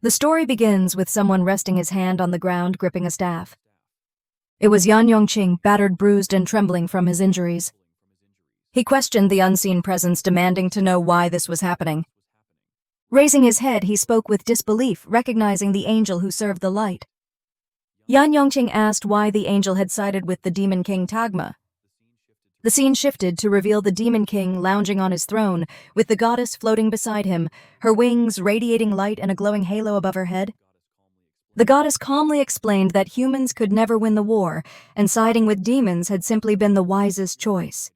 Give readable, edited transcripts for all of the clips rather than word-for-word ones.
The story begins with someone resting his hand on the ground gripping a staff. It was Yan Yongqing, battered, bruised, and trembling from his injuries. He questioned the unseen presence, demanding to know why this was happening. Raising his head, he spoke with disbelief, recognizing the angel who served the light. Yan Yongqing asked why the angel had sided with the demon king Tagma. The scene shifted to reveal the demon king lounging on his throne, with the goddess floating beside him, her wings radiating light and a glowing halo above her head. The goddess calmly explained that humans could never win the war, and siding with demons had simply been the wisest choice.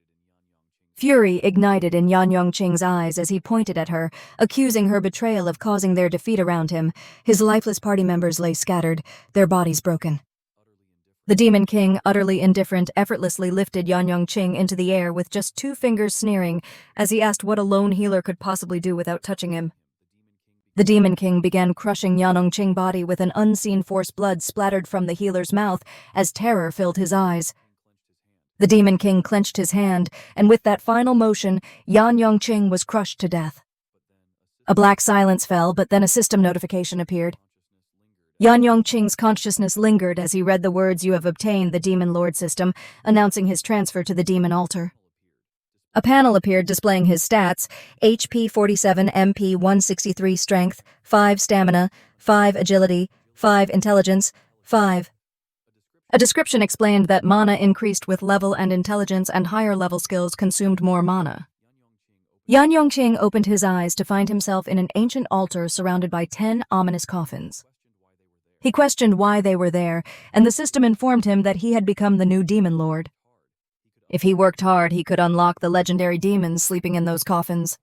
Fury ignited in Yan Yongqing's eyes as he pointed at her, accusing her betrayal of causing their defeat around him. His lifeless party members lay scattered, their bodies broken. The demon king, utterly indifferent, effortlessly lifted Yan Yongqing into the air with just 2 fingers, sneering as he asked what a lone healer could possibly do without touching him. The demon king began crushing Yan Yongqing's body with an unseen force. Blood splattered from the healer's mouth as terror filled his eyes. The demon king clenched his hand, and with that final motion, Yan Yongqing was crushed to death. A black silence fell, but then a system notification appeared. Yan Yongqing's consciousness lingered as he read the words, "You have obtained the Demon Lord system," announcing his transfer to the demon altar. A panel appeared displaying his stats: HP 47, MP 163, Strength 5, Stamina 5, Agility 5, Intelligence 5. A description explained that mana increased with level, and intelligence and higher level skills consumed more mana. Yan Yongqing opened his eyes to find himself in an ancient altar surrounded by 10 ominous coffins. He questioned why they were there, and the system informed him that he had become the new Demon Lord. If he worked hard, he could unlock the legendary demons sleeping in those coffins.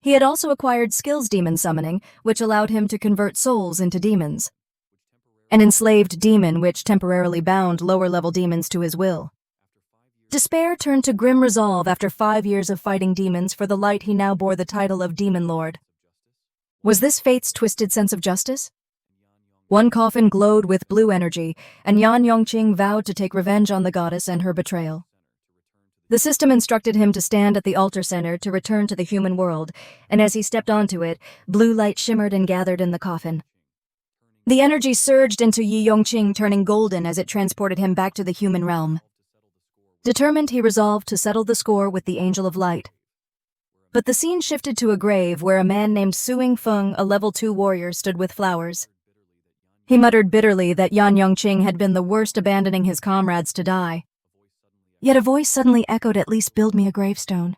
He had also acquired skills demon summoning, which allowed him to convert souls into demons. An enslaved demon which temporarily bound lower-level demons to his will. Despair turned to grim resolve after 5 years of fighting demons. For the light, he now bore the title of Demon Lord. Was this fate's twisted sense of justice? One coffin glowed with blue energy, and Yan Yongqing vowed to take revenge on the goddess and her betrayal. The system instructed him to stand at the altar center to return to the human world, and as he stepped onto it, blue light shimmered and gathered in the coffin. The energy surged into Yi Yongqing, turning golden as it transported him back to the human realm. Determined, he resolved to settle the score with the Angel of Light. But the scene shifted to a grave where a man named Suing Feng, a level 2 warrior, stood with flowers. He muttered bitterly that Yan Yongqing had been the worst, abandoning his comrades to die. Yet a voice suddenly echoed, "At least build me a gravestone."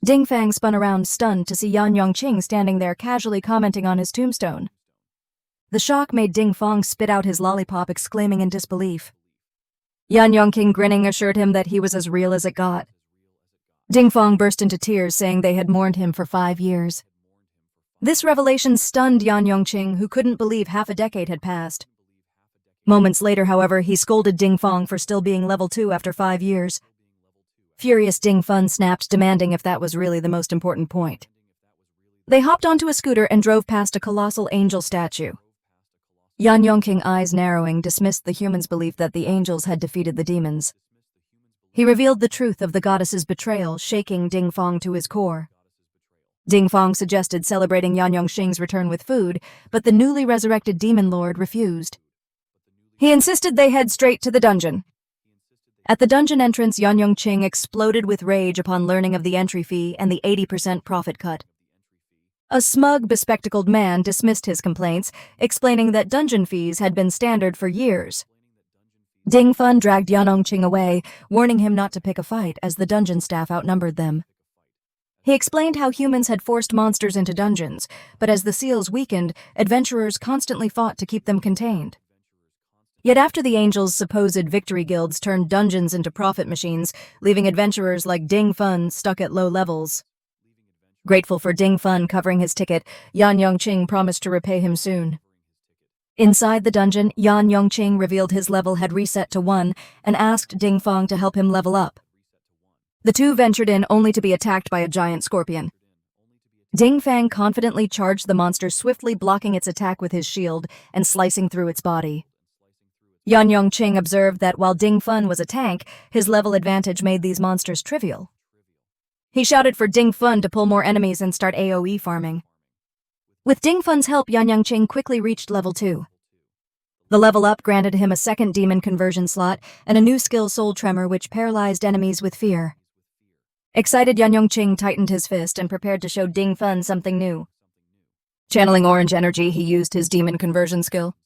Ding Fang spun around, stunned to see Yan Yongqing standing there, casually commenting on his tombstone. The shock made Ding Fang spit out his lollipop, exclaiming in disbelief. Yan Yongqing, grinning, assured him that he was as real as it got. Ding Fang burst into tears, saying they had mourned him for 5 years. This revelation stunned Yan Yongqing, who couldn't believe half a decade had passed. Moments later, however, he scolded Ding Fang for still being level 2 after 5 years. Furious, Ding Feng snapped, demanding if that was really the most important point. They hopped onto a scooter and drove past a colossal angel statue. Yan Yongqing, eyes narrowing, dismissed the human's belief that the angels had defeated the demons. He revealed the truth of the goddess's betrayal, shaking Ding Feng to his core. Ding Feng suggested celebrating Yan Yongqing's return with food, but the newly resurrected Demon Lord refused. He insisted they head straight to the dungeon. At the dungeon entrance, Yan Yongqing exploded with rage upon learning of the entry fee and the 80% profit cut. A smug, bespectacled man dismissed his complaints, explaining that dungeon fees had been standard for years. Ding Feng dragged Yan Yongqing away, warning him not to pick a fight as the dungeon staff outnumbered them. He explained how humans had forced monsters into dungeons, but as the seals weakened, adventurers constantly fought to keep them contained. Yet after the angels' supposed victory guilds turned dungeons into profit machines, leaving adventurers like Ding Feng stuck at low levels. Grateful for Ding Feng covering his ticket, Yan Yongqing promised to repay him soon. Inside the dungeon, Yan Yongqing revealed his level had reset to 1 and asked Ding Feng to help him level up. The two ventured in only to be attacked by a giant scorpion. Ding Fang confidently charged the monster, swiftly blocking its attack with his shield and slicing through its body. Yan Yongqing observed that while Ding Feng was a tank, his level advantage made these monsters trivial. He shouted for Ding Feng to pull more enemies and start AoE farming. With Ding Fun's help, Yan Yangqing quickly reached level 2. The level up granted him a second demon conversion slot and a new skill, Soul Tremor, which paralyzed enemies with fear. Excited, Yan Yangqing tightened his fist and prepared to show Ding Fun something new. Channeling orange energy, he used his demon conversion skill.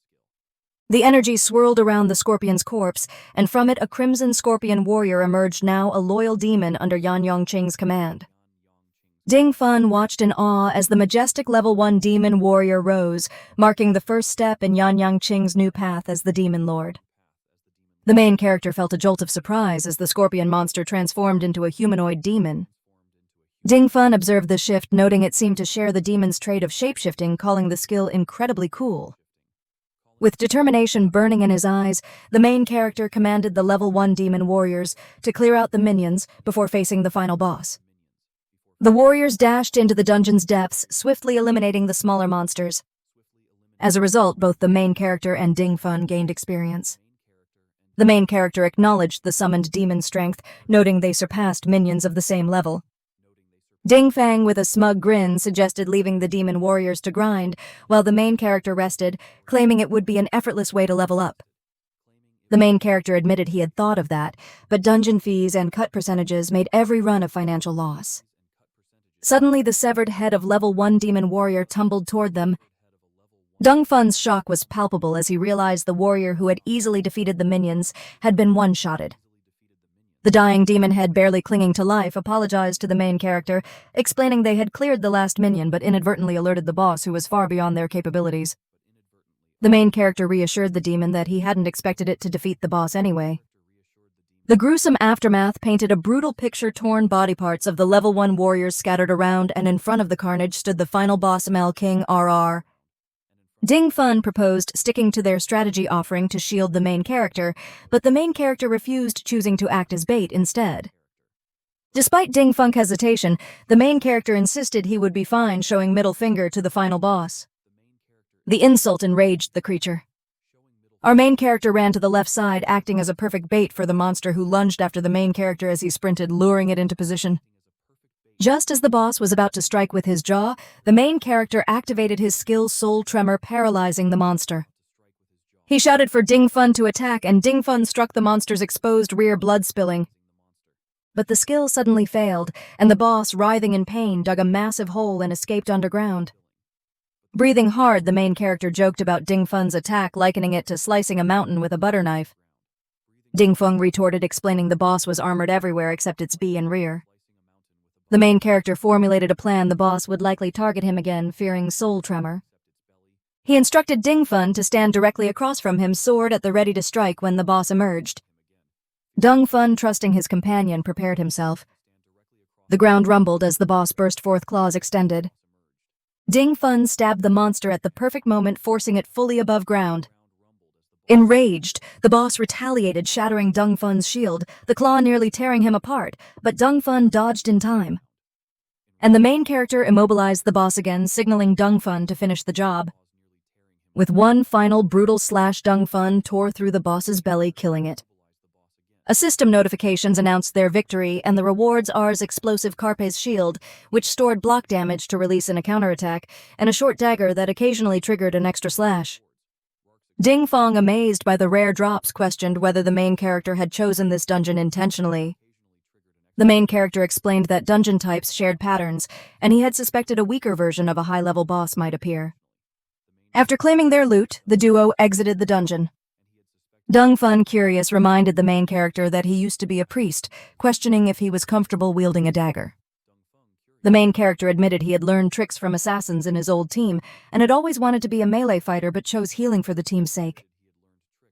The energy swirled around the scorpion's corpse, and from it a crimson scorpion warrior emerged, now a loyal demon under Yan Yangqing's command. Ding Fun watched in awe as the majestic level 1 demon warrior rose, marking the first step in Yan Yangqing's new path as the demon lord. The main character felt a jolt of surprise as the scorpion monster transformed into a humanoid demon. Ding Fun observed the shift, noting it seemed to share the demon's trait of shapeshifting, calling the skill incredibly cool. With determination burning in his eyes, the main character commanded the level 1 demon warriors to clear out the minions before facing the final boss. The warriors dashed into the dungeon's depths, swiftly eliminating the smaller monsters. As a result, both the main character and Ding Fun gained experience. The main character acknowledged the summoned demon strength, noting they surpassed minions of the same level. Ding Fang, with a smug grin, suggested leaving the demon warriors to grind, while the main character rested, claiming it would be an effortless way to level up. The main character admitted he had thought of that, but dungeon fees and cut percentages made every run a financial loss. Suddenly, the severed head of level 1 demon warrior tumbled toward them. Ding Fun's shock was palpable as he realized the warrior who had easily defeated the minions had been one-shotted. The dying demon head, barely clinging to life, apologized to the main character, explaining they had cleared the last minion but inadvertently alerted the boss, who was far beyond their capabilities. The main character reassured the demon that he hadn't expected it to defeat the boss anyway. The gruesome aftermath painted a brutal picture, torn body parts of the level 1 warriors scattered around, and in front of the carnage stood the final boss, ML King RR. Ding Fun proposed sticking to their strategy, offering to shield the main character, but the main character refused, choosing to act as bait instead. Despite Ding Fun's hesitation, the main character insisted he would be fine, showing middle finger to the final boss. The insult enraged the creature. Our main character ran to the left side, acting as a perfect bait for the monster, who lunged after the main character as he sprinted, luring it into position. Just as the boss was about to strike with his jaw, the main character activated his skill, Soul Tremor, paralyzing the monster. He shouted for Ding Fun to attack, and Ding Fun struck the monster's exposed rear, blood spilling. But the skill suddenly failed, and the boss, writhing in pain, dug a massive hole and escaped underground. Breathing hard, the main character joked about Ding Fun's attack, likening it to slicing a mountain with a butter knife. Ding Fun retorted, explaining the boss was armored everywhere except its B and rear. The main character formulated a plan the boss would likely target him again, fearing Soul Tremor. He instructed Ding Fun to stand directly across from him, sword at the ready to strike when the boss emerged. Ding Fun, trusting his companion, prepared himself. The ground rumbled as the boss burst forth, claws extended. Ding Fun stabbed the monster at the perfect moment, forcing it fully above ground. Enraged, the boss retaliated, shattering Ding Fun's shield, the claw nearly tearing him apart, but Ding Fun dodged in time. And the main character immobilized the boss again, signaling Ding Fun to finish the job. With one final brutal slash, Ding Fun tore through the boss's belly, killing it. A system notifications announced their victory, and the rewards R's explosive Carpe's shield, which stored block damage to release in a counterattack, and a short dagger that occasionally triggered an extra slash. Ding Fong, amazed by the rare drops, questioned whether the main character had chosen this dungeon intentionally. The main character explained that dungeon types shared patterns, and he had suspected a weaker version of a high-level boss might appear. After claiming their loot, the duo exited the dungeon. Ding Fun, curious, reminded the main character that he used to be a priest, questioning if he was comfortable wielding a dagger. The main character admitted he had learned tricks from assassins in his old team and had always wanted to be a melee fighter but chose healing for the team's sake.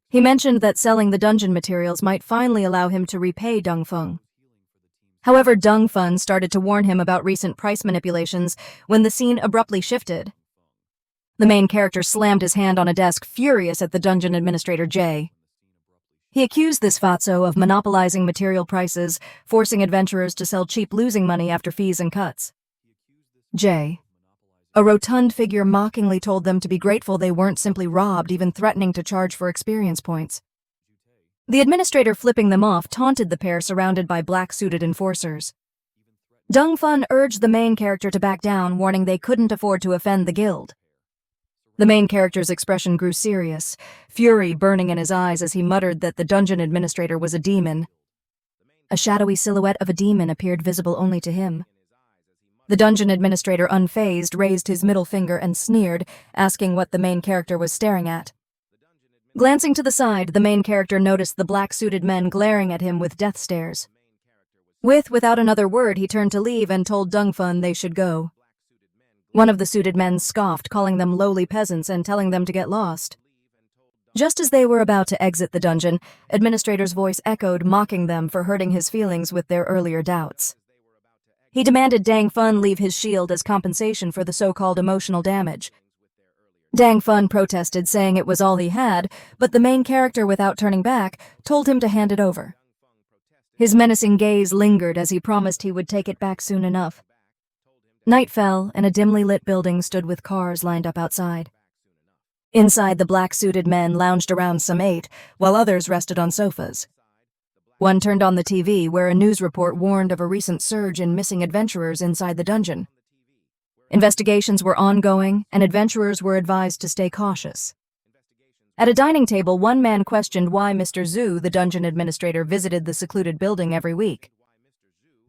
He mentioned that selling the dungeon materials might finally allow him to repay Ding Fun. However, Ding Fun started to warn him about recent price manipulations when the scene abruptly shifted. The main character slammed his hand on a desk, furious at the dungeon administrator, Jay. He accused this fatso of monopolizing material prices, forcing adventurers to sell cheap, losing money after fees and cuts. Jay, a rotund figure, mockingly told them to be grateful they weren't simply robbed, even threatening to charge for experience points. The administrator, flipping them off, taunted the pair surrounded by black-suited enforcers. Dongfun urged the main character to back down, warning they couldn't afford to offend the guild. The main character's expression grew serious, fury burning in his eyes as he muttered that the dungeon administrator was a demon. A shadowy silhouette of a demon appeared visible only to him. The dungeon administrator, unfazed, raised his middle finger and sneered, asking what the main character was staring at. Glancing to the side, the main character noticed the black-suited men glaring at him with death stares. Without another word, he turned to leave and told Dongfun they should go. One of the suited men scoffed, calling them lowly peasants and telling them to get lost. Just as they were about to exit the dungeon, Administrator's voice echoed, mocking them for hurting his feelings with their earlier doubts. He demanded Dongfun leave his shield as compensation for the so-called emotional damage. Dongfun protested, saying it was all he had, but the main character, without turning back, told him to hand it over. His menacing gaze lingered as he promised he would take it back soon enough. Night fell, and a dimly lit building stood with cars lined up outside. Inside, the black-suited men lounged around, some ate, while others rested on sofas. One turned on the TV, where a news report warned of a recent surge in missing adventurers inside the dungeon. Investigations were ongoing, and adventurers were advised to stay cautious. At a dining table, one man questioned why Mr. Zhu, the dungeon administrator, visited the secluded building every week.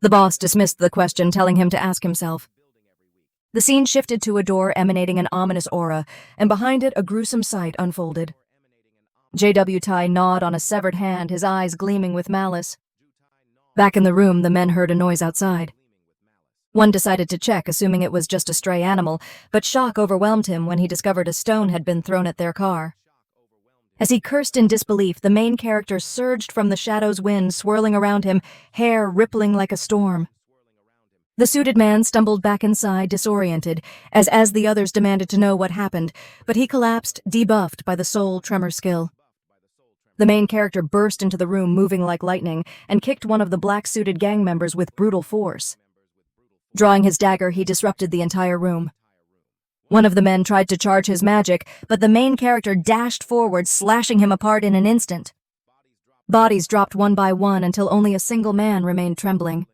The boss dismissed the question, telling him to ask himself. The scene shifted to a door emanating an ominous aura, and behind it a gruesome sight unfolded. J.W. Tai gnawed on a severed hand, his eyes gleaming with malice. Back in the room, the men heard a noise outside. One decided to check, assuming it was just a stray animal, but shock overwhelmed him when he discovered a stone had been thrown at their car. As he cursed in disbelief, the main character surged from the shadow's wind, swirling around him, hair rippling like a storm. The suited man stumbled back inside, disoriented, as the others demanded to know what happened, but he collapsed, debuffed by the soul tremor skill. The main character burst into the room, moving like lightning, and kicked one of the black-suited gang members with brutal force. Drawing his dagger, he disrupted the entire room. One of the men tried to charge his magic, but the main character dashed forward, slashing him apart in an instant. Bodies dropped one by one until only a single man remained trembling.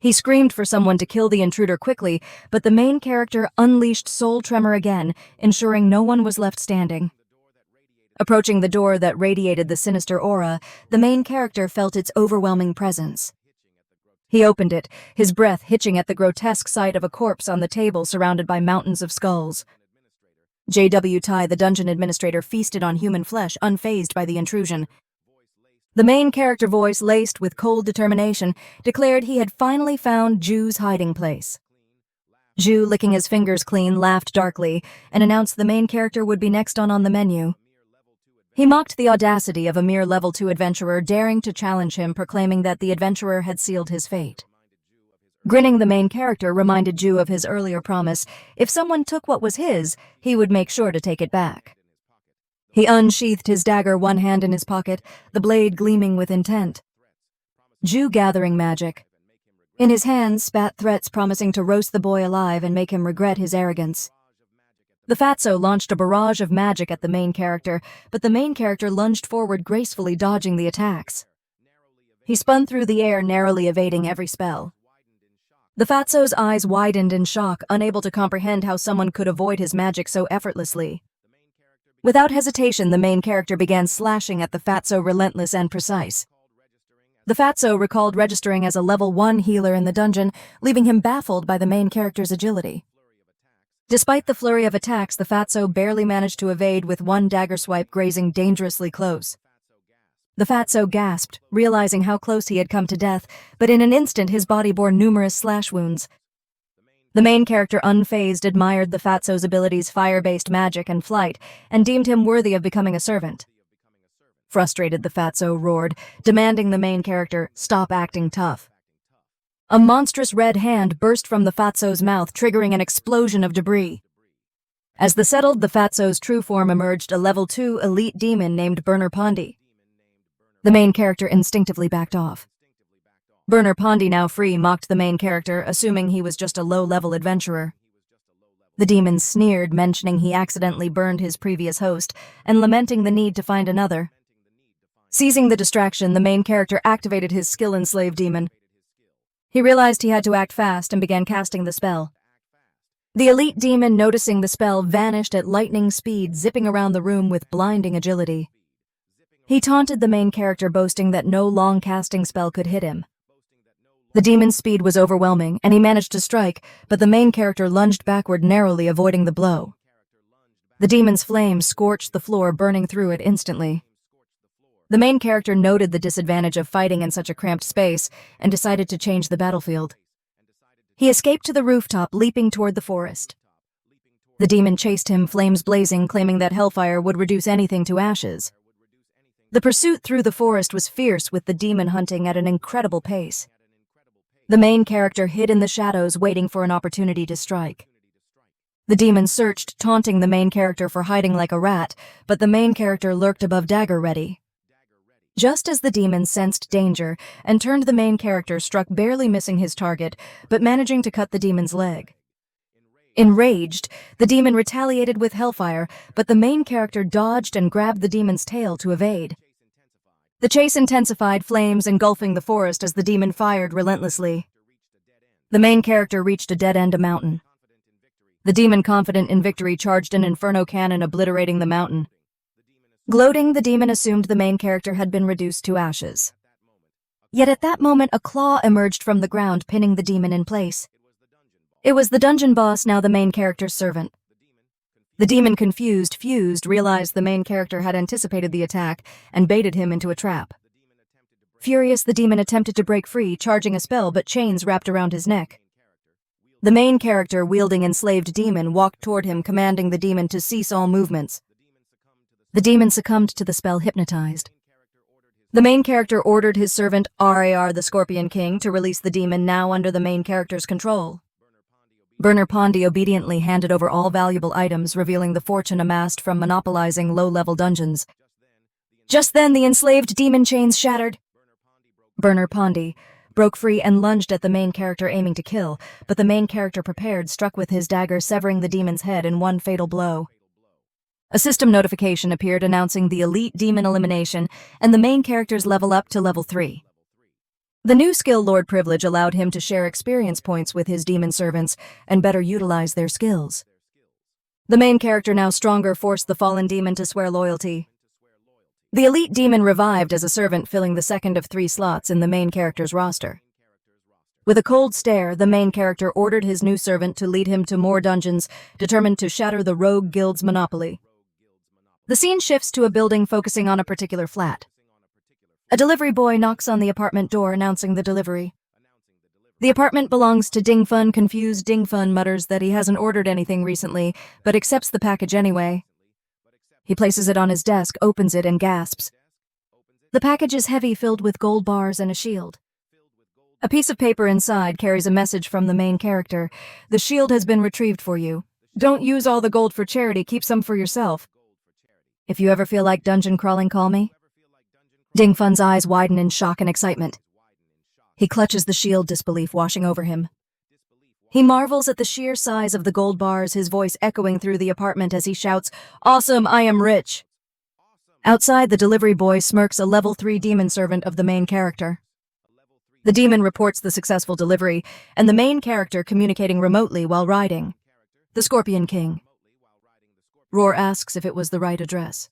He screamed for someone to kill the intruder quickly, but the main character unleashed soul tremor again, ensuring no one was left standing. Approaching the door that radiated the sinister aura, the main character felt its overwhelming presence. He opened it, his breath hitching at the grotesque sight of a corpse on the table surrounded by mountains of skulls. J.W. Tai, the dungeon administrator, feasted on human flesh, unfazed by the intrusion. The main character, voice laced with cold determination, declared he had finally found Zhu's hiding place. Zhu, licking his fingers clean, laughed darkly and announced the main character would be next on the menu. He mocked the audacity of a mere level 2 adventurer daring to challenge him, proclaiming that the adventurer had sealed his fate. Grinning, the main character reminded Zhu of his earlier promise: if someone took what was his, he would make sure to take it back. He unsheathed his dagger, one hand in his pocket, the blade gleaming with intent. Zhu, gathering magic. In his hands, spat threats promising to roast the boy alive and make him regret his arrogance. The fatso launched a barrage of magic at the main character, but the main character lunged forward, gracefully dodging the attacks. He spun through the air, narrowly evading every spell. The fatso's eyes widened in shock, unable to comprehend how someone could avoid his magic so effortlessly. Without hesitation, the main character began slashing at the fatso, relentless and precise. The fatso recalled registering as a level 1 healer in the dungeon, leaving him baffled by the main character's agility. Despite the flurry of attacks, the fatso barely managed to evade, with one dagger swipe grazing dangerously close. The fatso gasped, realizing how close he had come to death, but in an instant his body bore numerous slash wounds. The main character, unfazed, admired the fatso's abilities, fire-based magic and flight, and deemed him worthy of becoming a servant. Frustrated, the fatso roared, demanding the main character stop acting tough. A monstrous red hand burst from the fatso's mouth, triggering an explosion of debris. As the settled, the fatso's true form emerged, a level 2 elite demon named Burner Pondi. The main character instinctively backed off. Burner Pondi, now free, mocked the main character, assuming he was just a low-level adventurer. The demon sneered, mentioning he accidentally burned his previous host, and lamenting the need to find another. Seizing the distraction, the main character activated his skill, Enslave Demon. He realized he had to act fast and began casting the spell. The elite demon, noticing the spell, vanished at lightning speed, zipping around the room with blinding agility. He taunted the main character, boasting that no long casting spell could hit him. The demon's speed was overwhelming, and he managed to strike, but the main character lunged backward, narrowly avoiding the blow. The demon's flames scorched the floor, burning through it instantly. The main character noted the disadvantage of fighting in such a cramped space and decided to change the battlefield. He escaped to the rooftop, leaping toward the forest. The demon chased him, flames blazing, claiming that hellfire would reduce anything to ashes. The pursuit through the forest was fierce, with the demon hunting at an incredible pace. The main character hid in the shadows, waiting for an opportunity to strike. The demon searched, taunting the main character for hiding like a rat, but the main character lurked above, dagger ready. Just as the demon sensed danger and turned, the main character struck, barely missing his target, but managing to cut the demon's leg. Enraged, the demon retaliated with hellfire, but the main character dodged and grabbed the demon's tail to evade. The chase intensified, flames engulfing the forest as the demon fired relentlessly. The main character reached a dead end, a mountain. The demon, confident in victory, charged an inferno cannon, obliterating the mountain. Gloating, the demon assumed the main character had been reduced to ashes. Yet at that moment, a claw emerged from the ground, pinning the demon in place. It was the dungeon boss, now the main character's servant. The demon, confused, realized the main character had anticipated the attack and baited him into a trap. Furious, the demon attempted to break free, charging a spell, but chains wrapped around his neck. The main character, wielding enslaved demon, walked toward him, commanding the demon to cease all movements. The demon succumbed to the spell, hypnotized. The main character ordered his servant, Rar, the Scorpion King, to release the demon, now under the main character's control. Burner Pondy obediently handed over all valuable items, revealing the fortune amassed from monopolizing low-level dungeons. Just then, the enslaved demon chains shattered. Burner Pondy broke free and lunged at the main character, aiming to kill, but the main character prepared, struck with his dagger, severing the demon's head in one fatal blow. A system notification appeared announcing the elite demon elimination and the main character's level up to level 3. The new skill, Lord Privilege, allowed him to share experience points with his demon servants and better utilize their skills. The main character, now stronger, forced the fallen demon to swear loyalty. The elite demon revived as a servant, filling the second of 3 slots in the main character's roster. With a cold stare, the main character ordered his new servant to lead him to more dungeons, determined to shatter the rogue guild's monopoly. The scene shifts to a building, focusing on a particular flat. A delivery boy knocks on the apartment door, announcing the delivery. The apartment belongs to Ding Fun. Confused, Ding Fun mutters that he hasn't ordered anything recently, but accepts the package anyway. He places it on his desk, opens it, and gasps. The package is heavy, filled with gold bars and a shield. A piece of paper inside carries a message from the main character. The shield has been retrieved for you. Don't use all the gold for charity, keep some for yourself. If you ever feel like dungeon crawling, call me. Ding Fun's eyes widen in shock and excitement. He clutches the shield, disbelief washing over him. He marvels at the sheer size of the gold bars, his voice echoing through the apartment as he shouts, "Awesome, I am rich!" Outside, the delivery boy smirks, a level 3 demon servant of the main character. The demon reports the successful delivery, and the main character communicating remotely while riding. The Scorpion King. Roar asks if it was the right address.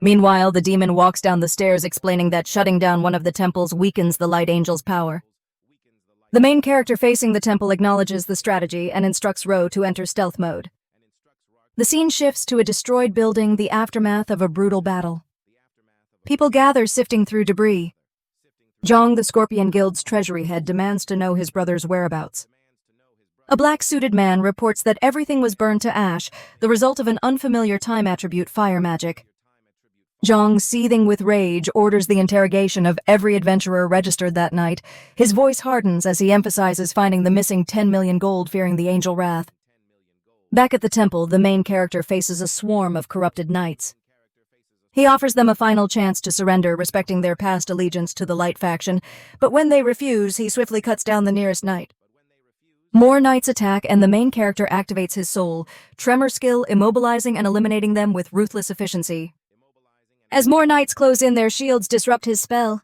Meanwhile, the demon walks down the stairs, explaining that shutting down one of the temples weakens the Light Angel's power. The main character facing the temple acknowledges the strategy and instructs Ro to enter stealth mode. The scene shifts to a destroyed building, the aftermath of a brutal battle. People gather, sifting through debris. Zhang, the Scorpion Guild's treasury head, demands to know his brother's whereabouts. A black-suited man reports that everything was burned to ash, the result of an unfamiliar time attribute, fire magic. Zhang, seething with rage, orders the interrogation of every adventurer registered that night. His voice hardens as he emphasizes finding the missing 10 million gold, fearing the angel wrath. Back at the temple, the main character faces a swarm of corrupted knights. He offers them a final chance to surrender, respecting their past allegiance to the Light faction, but when they refuse, he swiftly cuts down the nearest knight. More knights attack, and the main character activates his soul, tremor skill, immobilizing and eliminating them with ruthless efficiency. As more knights close in, their shields disrupt his spell.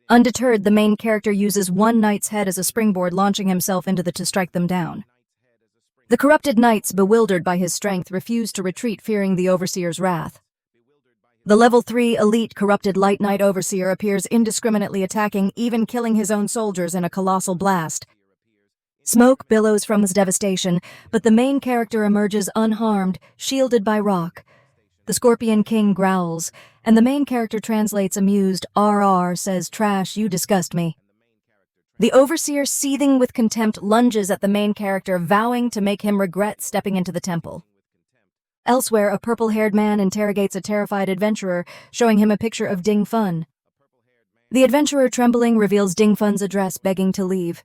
Undeterred, the main character uses one knight's head as a springboard, launching himself into to strike them down. The corrupted knights, bewildered by his strength, refuse to retreat, fearing the Overseer's wrath. The level 3 elite corrupted light knight Overseer appears, indiscriminately attacking, even killing his own soldiers in a colossal blast. Smoke billows from his devastation, but the main character emerges unharmed, shielded by rock. The Scorpion King growls, and the main character translates amused, "RR, says trash, you disgust me." The Overseer, seething with contempt, lunges at the main character, vowing to make him regret stepping into the temple. Elsewhere, a purple-haired man interrogates a terrified adventurer, showing him a picture of Ding Fun. The adventurer, trembling, reveals Ding Fun's address, begging to leave.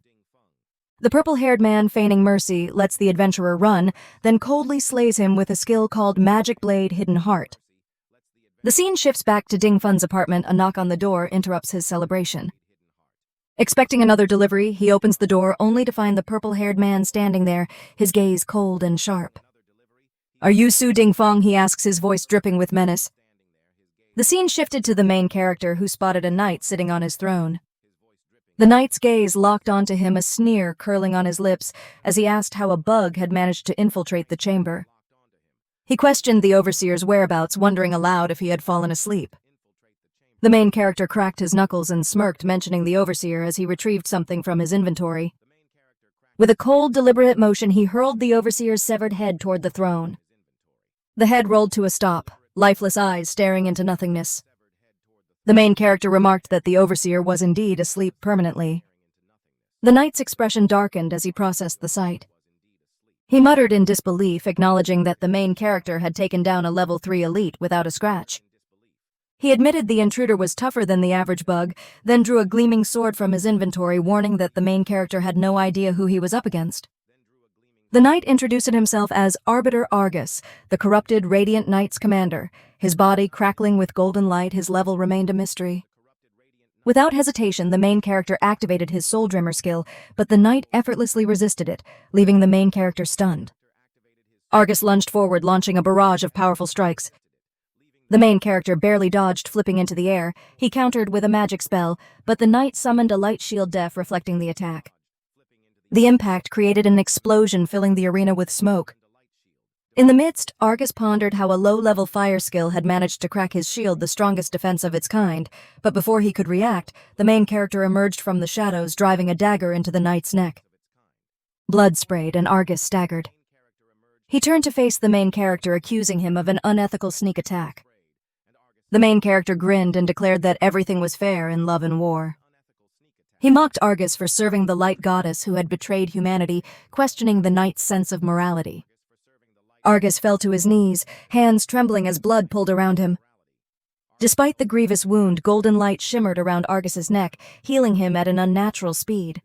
The purple-haired man, feigning mercy, lets the adventurer run, then coldly slays him with a skill called Magic Blade Hidden Heart. The scene shifts back to Ding Fun's apartment. A knock on the door interrupts his celebration. Expecting another delivery, he opens the door only to find the purple-haired man standing there, his gaze cold and sharp. "Are you Su Dingfeng?" he asks, his voice dripping with menace. The scene shifted to the main character, who spotted a knight sitting on his throne. The knight's gaze locked onto him, a sneer curling on his lips as he asked how a bug had managed to infiltrate the chamber. He questioned the Overseer's whereabouts, wondering aloud if he had fallen asleep. The main character cracked his knuckles and smirked, mentioning the Overseer as he retrieved something from his inventory. With a cold, deliberate motion, he hurled the Overseer's severed head toward the throne. The head rolled to a stop, lifeless eyes staring into nothingness. The main character remarked that the Overseer was indeed asleep permanently. The knight's expression darkened as he processed the sight. He muttered in disbelief, acknowledging that the main character had taken down a level 3 elite without a scratch. He admitted the intruder was tougher than the average bug, then drew a gleaming sword from his inventory, warning that the main character had no idea who he was up against. The knight introduced himself as Arbiter Argus, the corrupted Radiant Knight's commander. His body crackling with golden light, his level remained a mystery. Without hesitation, the main character activated his Soul Drimmer skill, but the knight effortlessly resisted it, leaving the main character stunned. Argus lunged forward, launching a barrage of powerful strikes. The main character barely dodged, flipping into the air. He countered with a magic spell, but the knight summoned a light shield def, reflecting the attack. The impact created an explosion, filling the arena with smoke. In the midst, Argus pondered how a low-level fire skill had managed to crack his shield, the strongest defense of its kind, but before he could react, the main character emerged from the shadows, driving a dagger into the knight's neck. Blood sprayed, and Argus staggered. He turned to face the main character, accusing him of an unethical sneak attack. The main character grinned and declared that everything was fair in love and war. He mocked Argus for serving the light goddess who had betrayed humanity, questioning the knight's sense of morality. Argus fell to his knees, hands trembling as blood pooled around him. Despite the grievous wound, golden light shimmered around Argus's neck, healing him at an unnatural speed.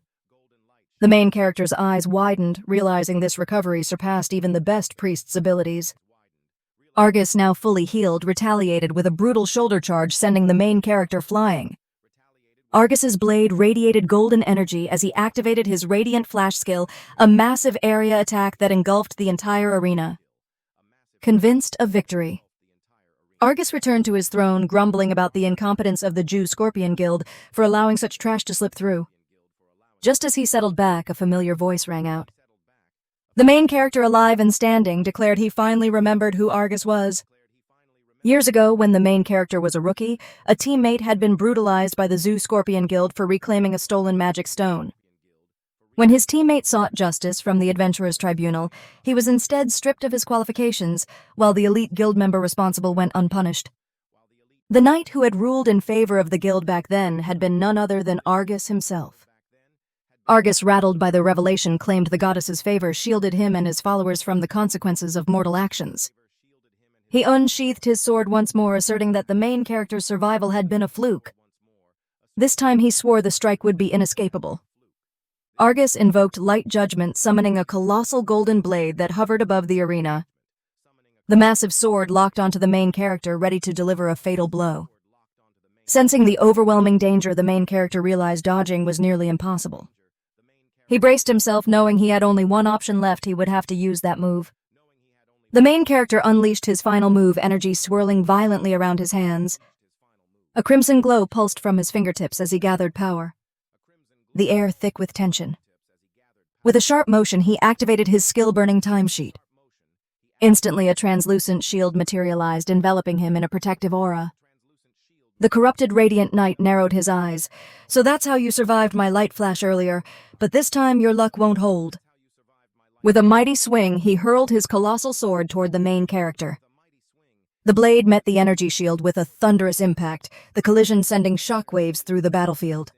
The main character's eyes widened, realizing this recovery surpassed even the best priest's abilities. Argus, now fully healed, retaliated with a brutal shoulder charge, sending the main character flying. Argus's blade radiated golden energy as he activated his Radiant Flash skill, a massive area attack that engulfed the entire arena. Convinced of victory, Argus returned to his throne, grumbling about the incompetence of the Jew Scorpion Guild for allowing such trash to slip through. Just as he settled back, a familiar voice rang out. The main character, alive and standing, declared he finally remembered who Argus was. Years ago, when the main character was a rookie, a teammate had been brutalized by the Zoo Scorpion Guild for reclaiming a stolen magic stone. When his teammate sought justice from the Adventurers' Tribunal, he was instead stripped of his qualifications, while the elite guild member responsible went unpunished. The knight who had ruled in favor of the guild back then had been none other than Argus himself. Argus, rattled by the revelation, claimed the goddess's favor shielded him and his followers from the consequences of mortal actions. He unsheathed his sword once more, asserting that the main character's survival had been a fluke. This time he swore the strike would be inescapable. Argus invoked Light Judgment, summoning a colossal golden blade that hovered above the arena. The massive sword locked onto the main character, ready to deliver a fatal blow. Sensing the overwhelming danger, the main character realized dodging was nearly impossible. He braced himself, knowing he had only one option left. He would have to use that move. The main character unleashed his final move, energy swirling violently around his hands. A crimson glow pulsed from his fingertips as he gathered power, the air thick with tension. With a sharp motion, he activated his skill-burning timesheet. Instantly, a translucent shield materialized, enveloping him in a protective aura. The corrupted Radiant Knight narrowed his eyes. So that's how you survived my light flash earlier, but this time your luck won't hold. With a mighty swing, he hurled his colossal sword toward the main character. The blade met the energy shield with a thunderous impact, the collision sending shockwaves through the battlefield.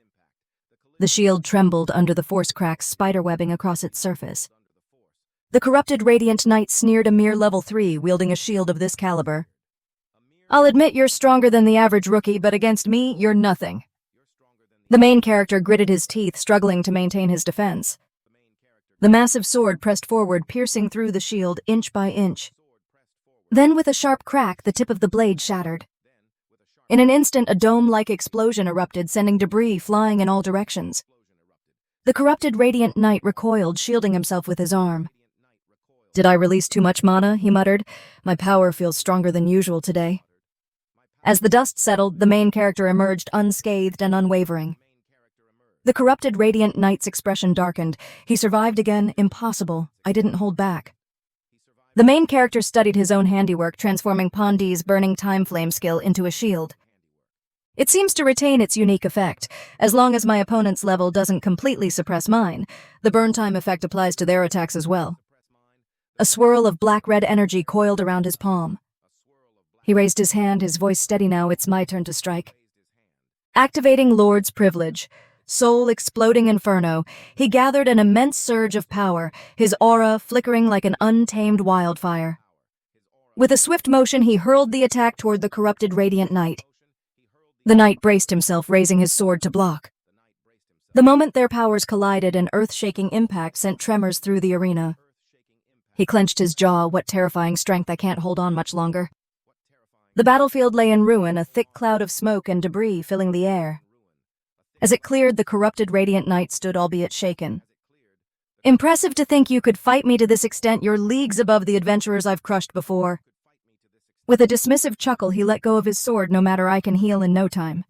The shield trembled under the force cracks spiderwebbing across its surface. The corrupted Radiant Knight sneered a mere level 3, wielding a shield of this caliber. I'll admit you're stronger than the average rookie, but against me, you're nothing. The main character gritted his teeth, struggling to maintain his defense. The massive sword pressed forward, piercing through the shield inch by inch. Then, with a sharp crack, the tip of the blade shattered. In an instant, a dome-like explosion erupted, sending debris flying in all directions. The corrupted Radiant Knight recoiled, shielding himself with his arm. Did I release too much mana? He muttered. My power feels stronger than usual today. As the dust settled, the main character emerged unscathed and unwavering. The corrupted Radiant Knight's expression darkened. He survived again. Impossible. I didn't hold back. The main character studied his own handiwork, transforming Pondi's burning time flame skill into a shield. It seems to retain its unique effect. As long as my opponent's level doesn't completely suppress mine, the burn time effect applies to their attacks as well. A swirl of black-red energy coiled around his palm. He raised his hand, his voice steady now. It's my turn to strike. Activating Lord's Privilege, soul exploding inferno, he gathered an immense surge of power, his aura flickering like an untamed wildfire. With a swift motion, he hurled the attack toward the corrupted Radiant Knight. The knight braced himself, raising his sword to block. The moment their powers collided, an earth-shaking impact sent tremors through the arena. He clenched his jaw. What terrifying strength, I can't hold on much longer. The battlefield lay in ruin, a thick cloud of smoke and debris filling the air. As it cleared, the corrupted Radiant Knight stood, albeit shaken. Impressive to think you could fight me to this extent. You're leagues above the adventurers I've crushed before. With a dismissive chuckle, he let go of his sword. No matter, I can heal in no time.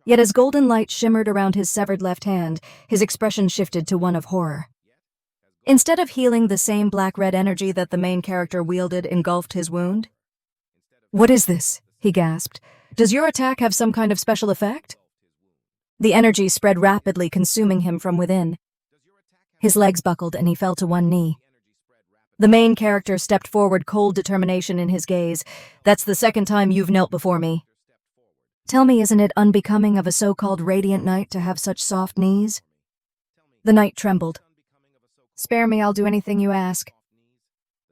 Yet as golden light shimmered around his severed left hand, his expression shifted to one of horror. Instead of healing, the same black-red energy that the main character wielded engulfed his wound. What is this? He gasped. Does your attack have some kind of special effect? The energy spread rapidly, consuming him from within. His legs buckled and he fell to one knee. The main character stepped forward, cold determination in his gaze. That's the second time you've knelt before me. Tell me, isn't it unbecoming of a so-called Radiant Knight to have such soft knees? The knight trembled. Spare me, I'll do anything you ask.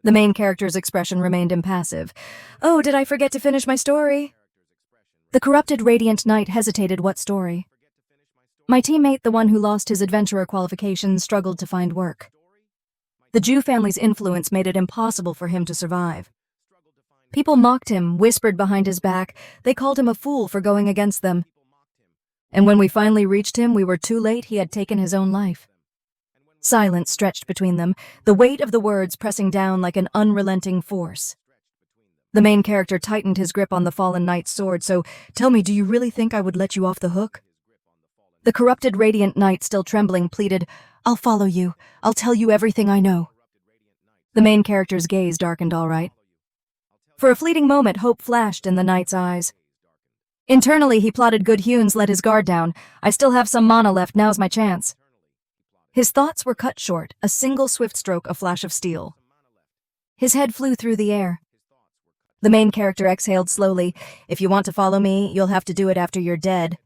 The main character's expression remained impassive. Oh, did I forget to finish my story? The corrupted Radiant Knight hesitated. What story? My teammate, the one who lost his adventurer qualifications, struggled to find work. The Jew family's influence made it impossible for him to survive. People mocked him, whispered behind his back. They called him a fool for going against them. And when we finally reached him, we were too late. He had taken his own life. Silence stretched between them, the weight of the words pressing down like an unrelenting force. The main character tightened his grip on the fallen knight's sword. So, tell me, do you really think I would let you off the hook? The corrupted Radiant Knight, still trembling, pleaded, I'll follow you. I'll tell you everything I know. The main character's gaze darkened. All right. For a fleeting moment, hope flashed in the knight's eyes. Internally, he plotted good Hunes, let his guard down. I still have some mana left, now's my chance. His thoughts were cut short, a single swift stroke, a flash of steel. His head flew through the air. The main character exhaled slowly. If you want to follow me, you'll have to do it after you're dead.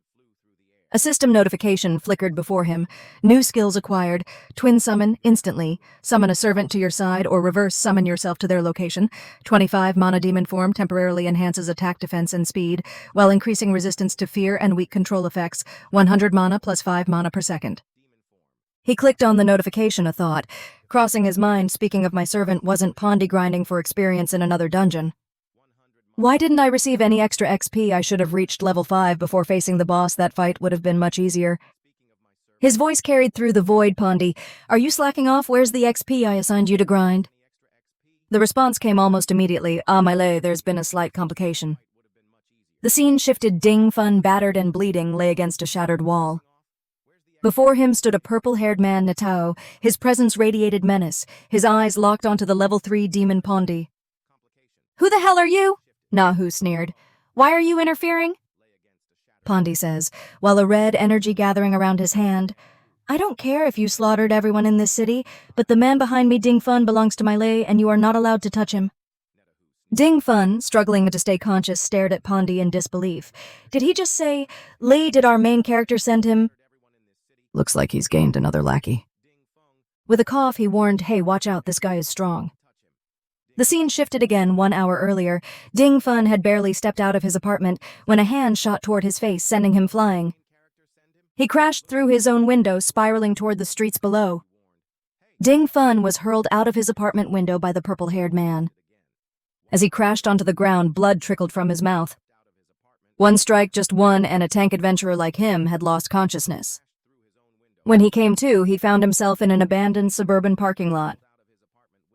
A system notification flickered before him. New skills acquired. Twin summon instantly. Summon a servant to your side or reverse summon yourself to their location. 25 mana demon form temporarily enhances attack, defense, and speed, while increasing resistance to fear and weak control effects. 100 mana plus 5 mana per second. He clicked on the notification, a thought. Crossing his mind, speaking of my servant, wasn't Pondi grinding for experience in another dungeon. Why didn't I receive any extra XP? I should have reached level 5 before facing the boss. That fight would have been much easier. His voice carried through the void. Pondi, are you slacking off? Where's the XP I assigned you to grind? The response came almost immediately. Ah, my lay, there's been a slight complication. The scene shifted. Ding Fun, battered and bleeding, lay against a shattered wall. Before him stood a purple-haired man, Natao. His presence radiated menace, his eyes locked onto the level 3 demon Pondi. "Who the hell are you?" Nahu sneered. "Why are you interfering?" Pondi says, while a red energy gathering around his hand. "I don't care if you slaughtered everyone in this city, but the man behind me, Ding Fun, belongs to my lay, and you are not allowed to touch him." Ding Fun, struggling to stay conscious, stared at Pondi in disbelief. Did he just say, "Lei, did our main character send him?" "Looks like he's gained another lackey." With a cough, he warned, "Hey, watch out, this guy is strong." The scene shifted again 1 hour earlier. Ding Fun had barely stepped out of his apartment when a hand shot toward his face, sending him flying. He crashed through his own window, spiraling toward the streets below. Ding Fun was hurled out of his apartment window by the purple-haired man. As he crashed onto the ground, blood trickled from his mouth. One strike, just one, and a tank adventurer like him had lost consciousness. When he came to, he found himself in an abandoned suburban parking lot.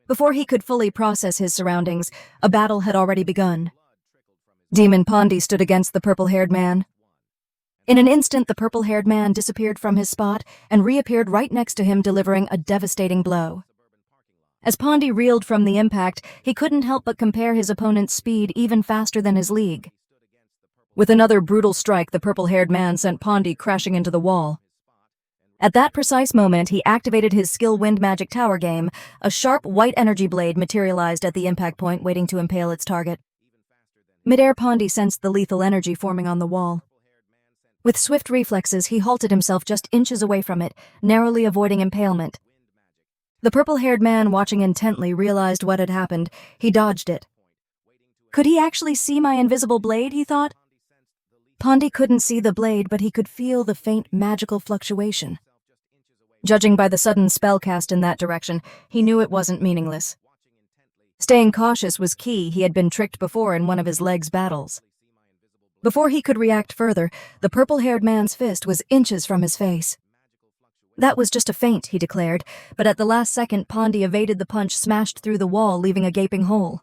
Before he could fully process his surroundings, a battle had already begun. Demon Pondi stood against the purple-haired man. In an instant, the purple-haired man disappeared from his spot and reappeared right next to him, delivering a devastating blow. As Pondi reeled from the impact, he couldn't help but compare his opponent's speed even faster than his league. With another brutal strike, the purple-haired man sent Pondi crashing into the wall. At that precise moment, he activated his skill Wind Magic Tower game. A sharp white energy blade materialized at the impact point, waiting to impale its target. Midair, Pondi sensed the lethal energy forming on the wall. With swift reflexes, he halted himself just inches away from it, narrowly avoiding impalement. The purple-haired man, watching intently, realized what had happened. He dodged it. Could he actually see my invisible blade, he thought? Pondi couldn't see the blade, but he could feel the faint magical fluctuation. Judging by the sudden spell cast in that direction, he knew it wasn't meaningless. Staying cautious was key. He had been tricked before in one of his leg's battles. Before he could react further, the purple-haired man's fist was inches from his face. That was just a feint, he declared, but at the last second, Pondi evaded the punch, smashed through the wall, leaving a gaping hole.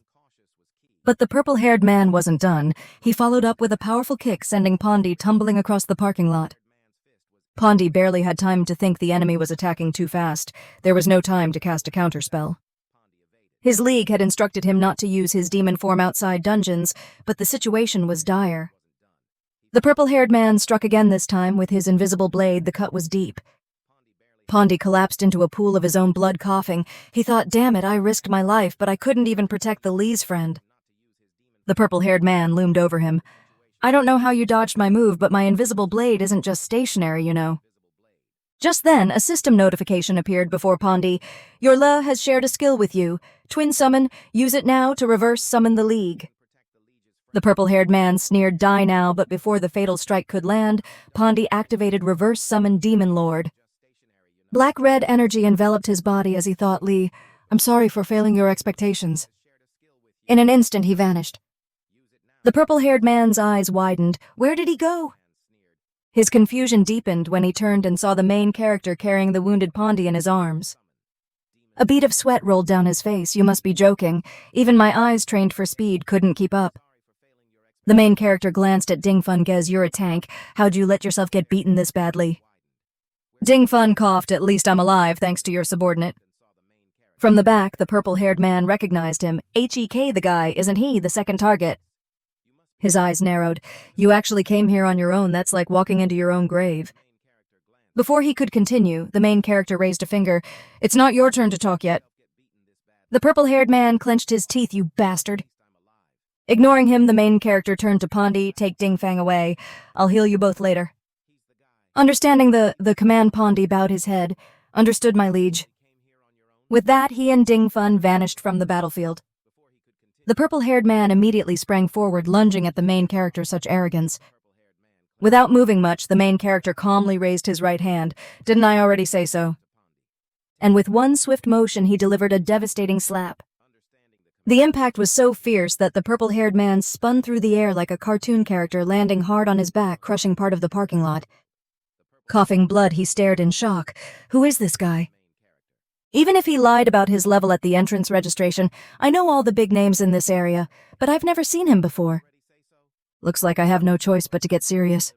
But the purple-haired man wasn't done. He followed up with a powerful kick, sending Pondi tumbling across the parking lot. Pondi barely had time to think the enemy was attacking too fast. There was no time to cast a counterspell. His league had instructed him not to use his demon form outside dungeons, but the situation was dire. The purple-haired man struck again, this time with his invisible blade. The cut was deep. Pondi collapsed into a pool of his own blood, coughing. He thought, "Damn it, I risked my life, but I couldn't even protect the Lee's friend." The purple-haired man loomed over him. "I don't know how you dodged my move, but my invisible blade isn't just stationary, you know." Just then, a system notification appeared before Pondi. "Your Le has shared a skill with you. Twin Summon. Use it now to reverse summon the League." The purple-haired man sneered, "Die now," but before the fatal strike could land, Pondi activated Reverse Summon Demon Lord. Black-red energy enveloped his body as he thought, "Lee, I'm sorry for failing your expectations." In an instant, he vanished. The purple-haired man's eyes widened. Where did he go? His confusion deepened when he turned and saw the main character carrying the wounded Pondi in his arms. A bead of sweat rolled down his face. "You must be joking. Even my eyes, trained for speed, couldn't keep up." The main character glanced at Ding Fun. "Gez, you're a tank. How'd you let yourself get beaten this badly?" Ding Fun coughed. "At least I'm alive, thanks to your subordinate." From the back, the purple-haired man recognized him. "HEK, the guy, isn't he the second target?" His eyes narrowed. "You actually came here on your own. That's like walking into your own grave." Before he could continue, the main character raised a finger. "It's not your turn to talk yet." The purple-haired man clenched his teeth. "You bastard." Ignoring him, the main character turned to Pondi. "Take Ding Fang away. I'll heal you both later." Understanding the command, Pondi bowed his head. "Understood, my liege." With that, he and Ding Fun vanished from the battlefield. The purple-haired man immediately sprang forward, lunging at the main character. Such arrogance. Without moving much, the main character calmly raised his right hand. "Didn't I already say so?" And with one swift motion, he delivered a devastating slap. The impact was so fierce that the purple-haired man spun through the air like a cartoon character, landing hard on his back, crushing part of the parking lot. Coughing blood, he stared in shock. Who is this guy? Even if he lied about his level at the entrance registration, I know all the big names in this area, but I've never seen him before. Looks like I have no choice but to get serious.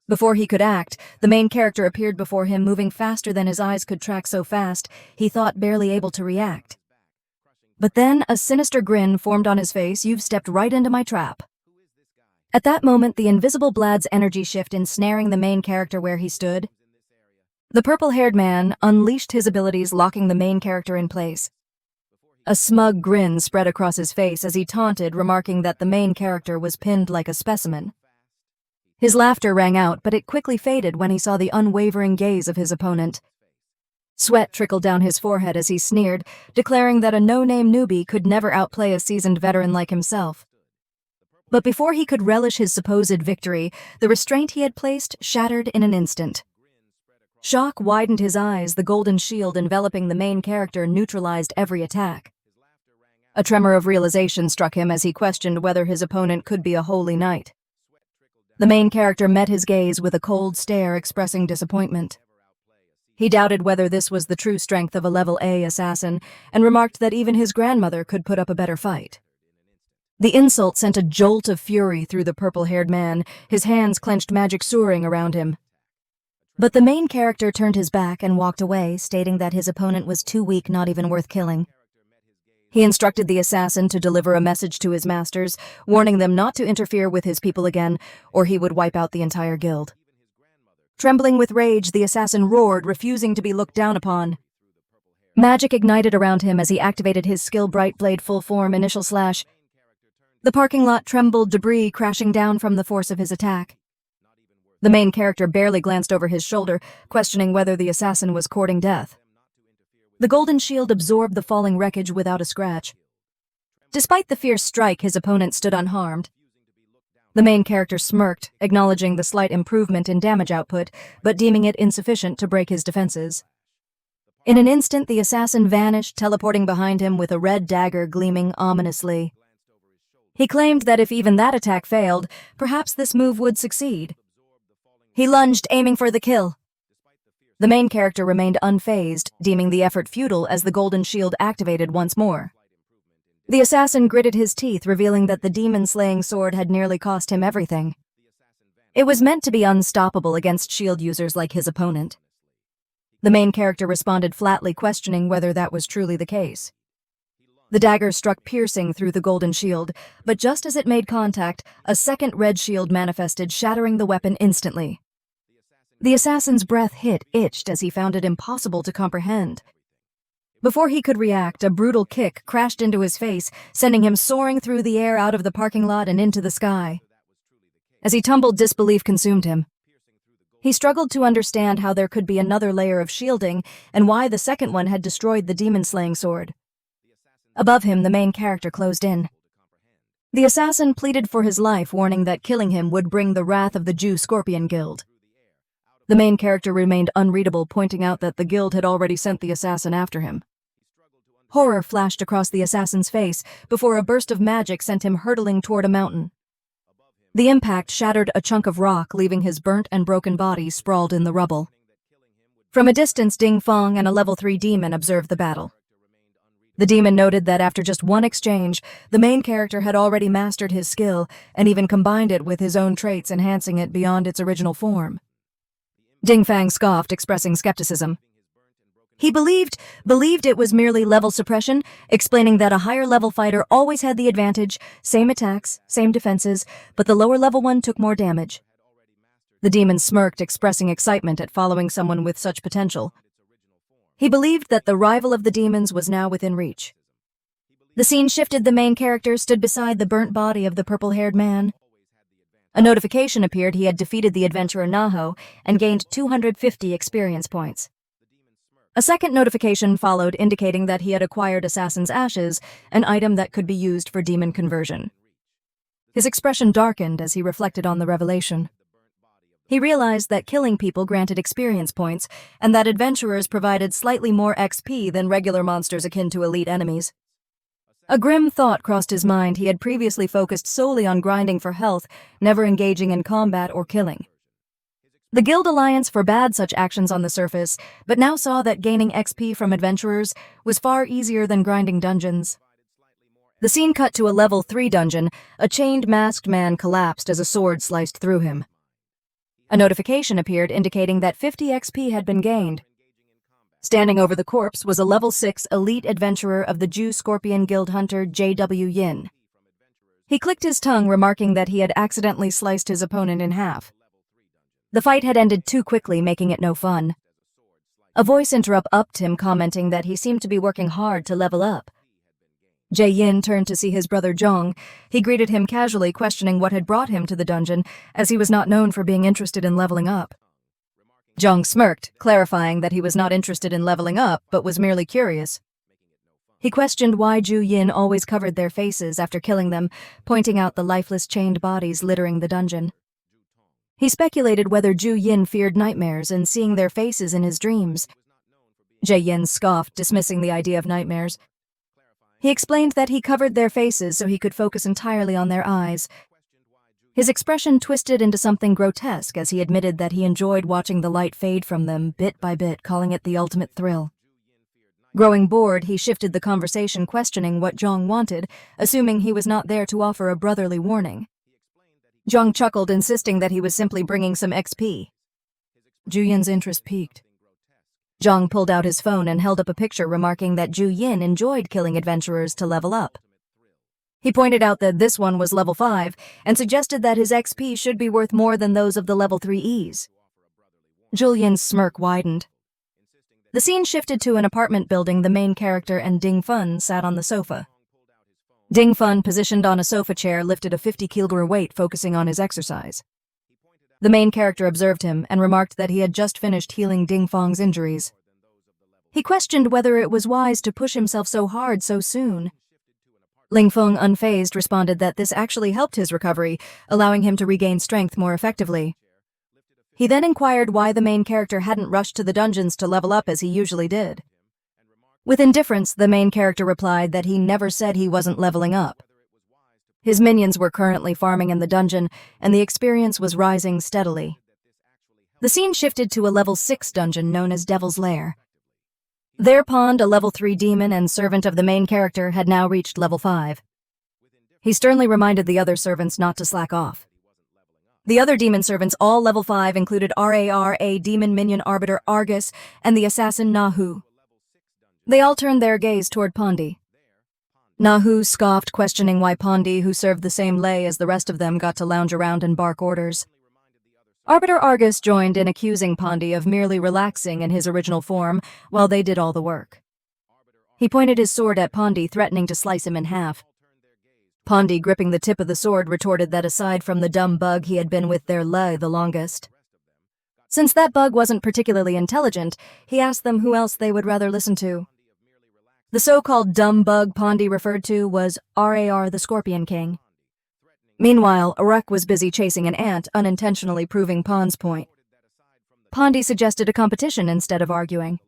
Before he could act, the main character appeared before him, moving faster than his eyes could track, so fast he thought barely able to react. But then a sinister grin formed on his face. "You've stepped right into my trap." At that moment, the invisible Blad's energy shift ensnaring the main character where he stood. The purple-haired man unleashed his abilities, locking the main character in place. A smug grin spread across his face as he taunted, remarking that the main character was pinned like a specimen. His laughter rang out, but it quickly faded when he saw the unwavering gaze of his opponent. Sweat trickled down his forehead as he sneered, declaring that a no-name newbie could never outplay a seasoned veteran like himself. But before he could relish his supposed victory, the restraint he had placed shattered in an instant. Shock widened his eyes. The golden shield enveloping the main character neutralized every attack. A tremor of realization struck him as he questioned whether his opponent could be a holy knight. The main character met his gaze with a cold stare, expressing disappointment. He doubted whether this was the true strength of a level A assassin, and remarked that even his grandmother could put up a better fight. The insult sent a jolt of fury through the purple-haired man, his hands clenched, magic soaring around him. But the main character turned his back and walked away, stating that his opponent was too weak, not even worth killing. He instructed the assassin to deliver a message to his masters, warning them not to interfere with his people again, or he would wipe out the entire guild. Trembling with rage, the assassin roared, refusing to be looked down upon. Magic ignited around him as he activated his skill, Bright Blade full form, initial slash. The parking lot trembled, debris crashing down from the force of his attack. The main character barely glanced over his shoulder, questioning whether the assassin was courting death. The golden shield absorbed the falling wreckage without a scratch. Despite the fierce strike, his opponent stood unharmed. The main character smirked, acknowledging the slight improvement in damage output, but deeming it insufficient to break his defenses. In an instant, the assassin vanished, teleporting behind him with a red dagger gleaming ominously. He claimed that if even that attack failed, perhaps this move would succeed. He lunged, aiming for the kill. The main character remained unfazed, deeming the effort futile as the golden shield activated once more. The assassin gritted his teeth, revealing that the demon-slaying sword had nearly cost him everything. It was meant to be unstoppable against shield users like his opponent. The main character responded flatly, questioning whether that was truly the case. The dagger struck piercing through the golden shield, but just as it made contact, a second red shield manifested, shattering the weapon instantly. The assassin's breath itched as he found it impossible to comprehend. Before he could react, a brutal kick crashed into his face, sending him soaring through the air, out of the parking lot and into the sky. As he tumbled, disbelief consumed him. He struggled to understand how there could be another layer of shielding and why the second one had destroyed the demon-slaying sword. Above him, the main character closed in. The assassin pleaded for his life, warning that killing him would bring the wrath of the Jew Scorpion Guild. The main character remained unreadable, pointing out that the guild had already sent the assassin after him. Horror flashed across the assassin's face before a burst of magic sent him hurtling toward a mountain. The impact shattered a chunk of rock, leaving his burnt and broken body sprawled in the rubble. From a distance, Ding Fong and a level 3 demon observed the battle. The demon noted that after just one exchange, the main character had already mastered his skill and even combined it with his own traits, enhancing it beyond its original form. Ding Fang scoffed, expressing skepticism. He believed it was merely level suppression, explaining that a higher-level fighter always had the advantage, same attacks, same defenses, but the lower-level one took more damage. The demon smirked, expressing excitement at following someone with such potential. He believed that the rival of the demons was now within reach. The scene shifted. The main character stood beside the burnt body of the purple-haired man. A notification appeared. He had defeated the adventurer Naho and gained 250 experience points. A second notification followed, indicating that he had acquired Assassin's Ashes, an item that could be used for demon conversion. His expression darkened as he reflected on the revelation. He realized that killing people granted experience points, and that adventurers provided slightly more XP than regular monsters akin to elite enemies. A grim thought crossed his mind. He had previously focused solely on grinding for health, never engaging in combat or killing. The Guild Alliance forbade such actions on the surface, but now saw that gaining XP from adventurers was far easier than grinding dungeons. The scene cut to a level 3 dungeon. A chained masked man collapsed as a sword sliced through him. A notification appeared indicating that 50 XP had been gained. Standing over the corpse was a level 6 elite adventurer of the Jew Scorpion Guild hunter J.W. Yin. He clicked his tongue, remarking that he had accidentally sliced his opponent in half. The fight had ended too quickly, making it no fun. A voice interrupted him, commenting that he seemed to be working hard to level up. Jay Yin turned to see his brother Zhong. He greeted him casually, questioning what had brought him to the dungeon, as he was not known for being interested in leveling up. Zhong smirked, clarifying that he was not interested in leveling up, but was merely curious. He questioned why Zhu Yin always covered their faces after killing them, pointing out the lifeless chained bodies littering the dungeon. He speculated whether Zhu Yin feared nightmares and seeing their faces in his dreams. Jay Yin scoffed, dismissing the idea of nightmares. He explained that he covered their faces so he could focus entirely on their eyes. His expression twisted into something grotesque as he admitted that he enjoyed watching the light fade from them bit by bit, calling it the ultimate thrill. Growing bored, he shifted the conversation, questioning what Zhong wanted, assuming he was not there to offer a brotherly warning. Zhong chuckled, insisting that he was simply bringing some XP. Zhu Yin's interest piqued. Zhong pulled out his phone and held up a picture, remarking that Zhu Yin enjoyed killing adventurers to level up. He pointed out that this one was level 5 and suggested that his XP should be worth more than those of the level 3Es. Zhu Yin's smirk widened. The scene shifted to an apartment building. The main character and Ding Fun sat on the sofa. Ding Fun, positioned on a sofa chair, lifted a 50-kilogram weight, focusing on his exercise. The main character observed him and remarked that he had just finished healing Ding Feng's injuries. He questioned whether it was wise to push himself so hard so soon. Ling Feng, unfazed, responded that this actually helped his recovery, allowing him to regain strength more effectively. He then inquired why the main character hadn't rushed to the dungeons to level up as he usually did. With indifference, the main character replied that he never said he wasn't leveling up. His minions were currently farming in the dungeon, and the experience was rising steadily. The scene shifted to a level 6 dungeon known as Devil's Lair. There, Pond, a level 3 demon and servant of the main character, had now reached level 5. He sternly reminded the other servants not to slack off. The other demon servants, all level 5, included RARA demon minion Arbiter Argus and the assassin Nahu. They all turned their gaze toward Pondi. Nahu scoffed, questioning why Pondi, who served the same lay as the rest of them, got to lounge around and bark orders. Arbiter Argus joined in, accusing Pondi of merely relaxing in his original form while they did all the work. He pointed his sword at Pondi, threatening to slice him in half. Pondi, gripping the tip of the sword, retorted that aside from the dumb bug, he had been with their lay the longest. Since that bug wasn't particularly intelligent, he asked them who else they would rather listen to. The so-called dumb bug Pondi referred to was RAR the Scorpion King. Meanwhile, Aruk was busy chasing an ant, unintentionally proving Pond's point. Pondi suggested a competition instead of arguing.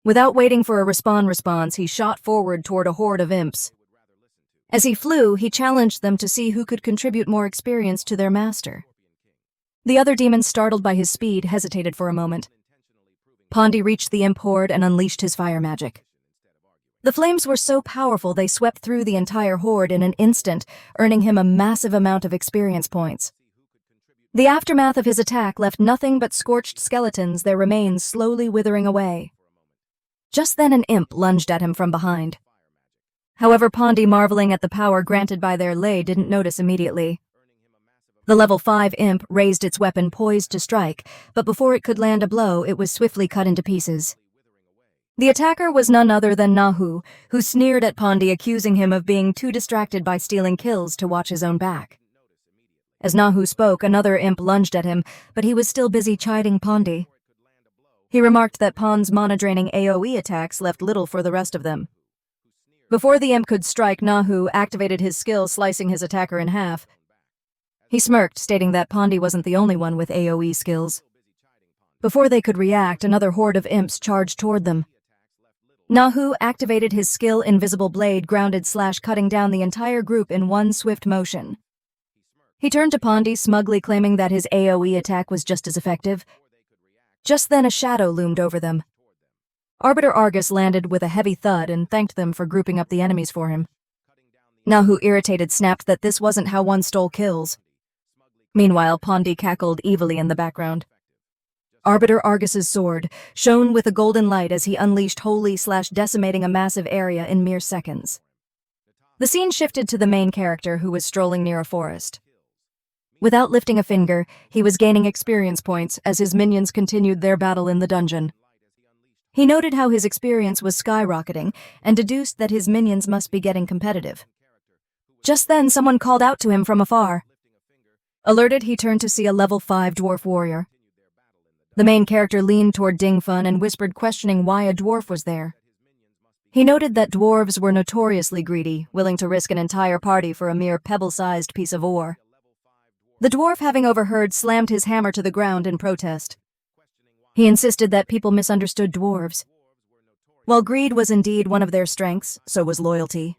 Without waiting for a response, he shot forward toward a horde of imps. As he flew, he challenged them to see who could contribute more experience to their master. The other demons, startled by his speed, hesitated for a moment. Pondi reached the imp horde and unleashed his fire magic. The flames were so powerful they swept through the entire horde in an instant, earning him a massive amount of experience points. The aftermath of his attack left nothing but scorched skeletons, their remains slowly withering away. Just then an imp lunged at him from behind. However, Pondi, marveling at the power granted by their lay, didn't notice immediately. The level 5 imp raised its weapon, poised to strike, but before it could land a blow, it was swiftly cut into pieces. The attacker was none other than Nahu, who sneered at Pondi, accusing him of being too distracted by stealing kills to watch his own back. As Nahu spoke, another imp lunged at him, but he was still busy chiding Pondi. He remarked that Pond's mana-draining AoE attacks left little for the rest of them. Before the imp could strike, Nahu activated his skill, slicing his attacker in half. He smirked, stating that Pondi wasn't the only one with AoE skills. Before they could react, another horde of imps charged toward them. Nahu activated his skill Invisible Blade, cutting down the entire group in one swift motion. He turned to Pondi, smugly claiming that his AoE attack was just as effective. Just then a shadow loomed over them. Arbiter Argus landed with a heavy thud and thanked them for grouping up the enemies for him. Nahu, irritated, snapped that this wasn't how one stole kills. Meanwhile, Pondi cackled evilly in the background. Arbiter Argus's sword shone with a golden light as he unleashed holy/decimating a massive area in mere seconds. The scene shifted to the main character, who was strolling near a forest. Without lifting a finger, he was gaining experience points as his minions continued their battle in the dungeon. He noted how his experience was skyrocketing and deduced that his minions must be getting competitive. Just then, someone called out to him from afar. Alerted, he turned to see a level 5 dwarf warrior. The main character leaned toward Ding Fun and whispered, questioning why a dwarf was there. He noted that dwarves were notoriously greedy, willing to risk an entire party for a mere pebble-sized piece of ore. The dwarf, having overheard, slammed his hammer to the ground in protest. He insisted that people misunderstood dwarves. While greed was indeed one of their strengths, so was loyalty.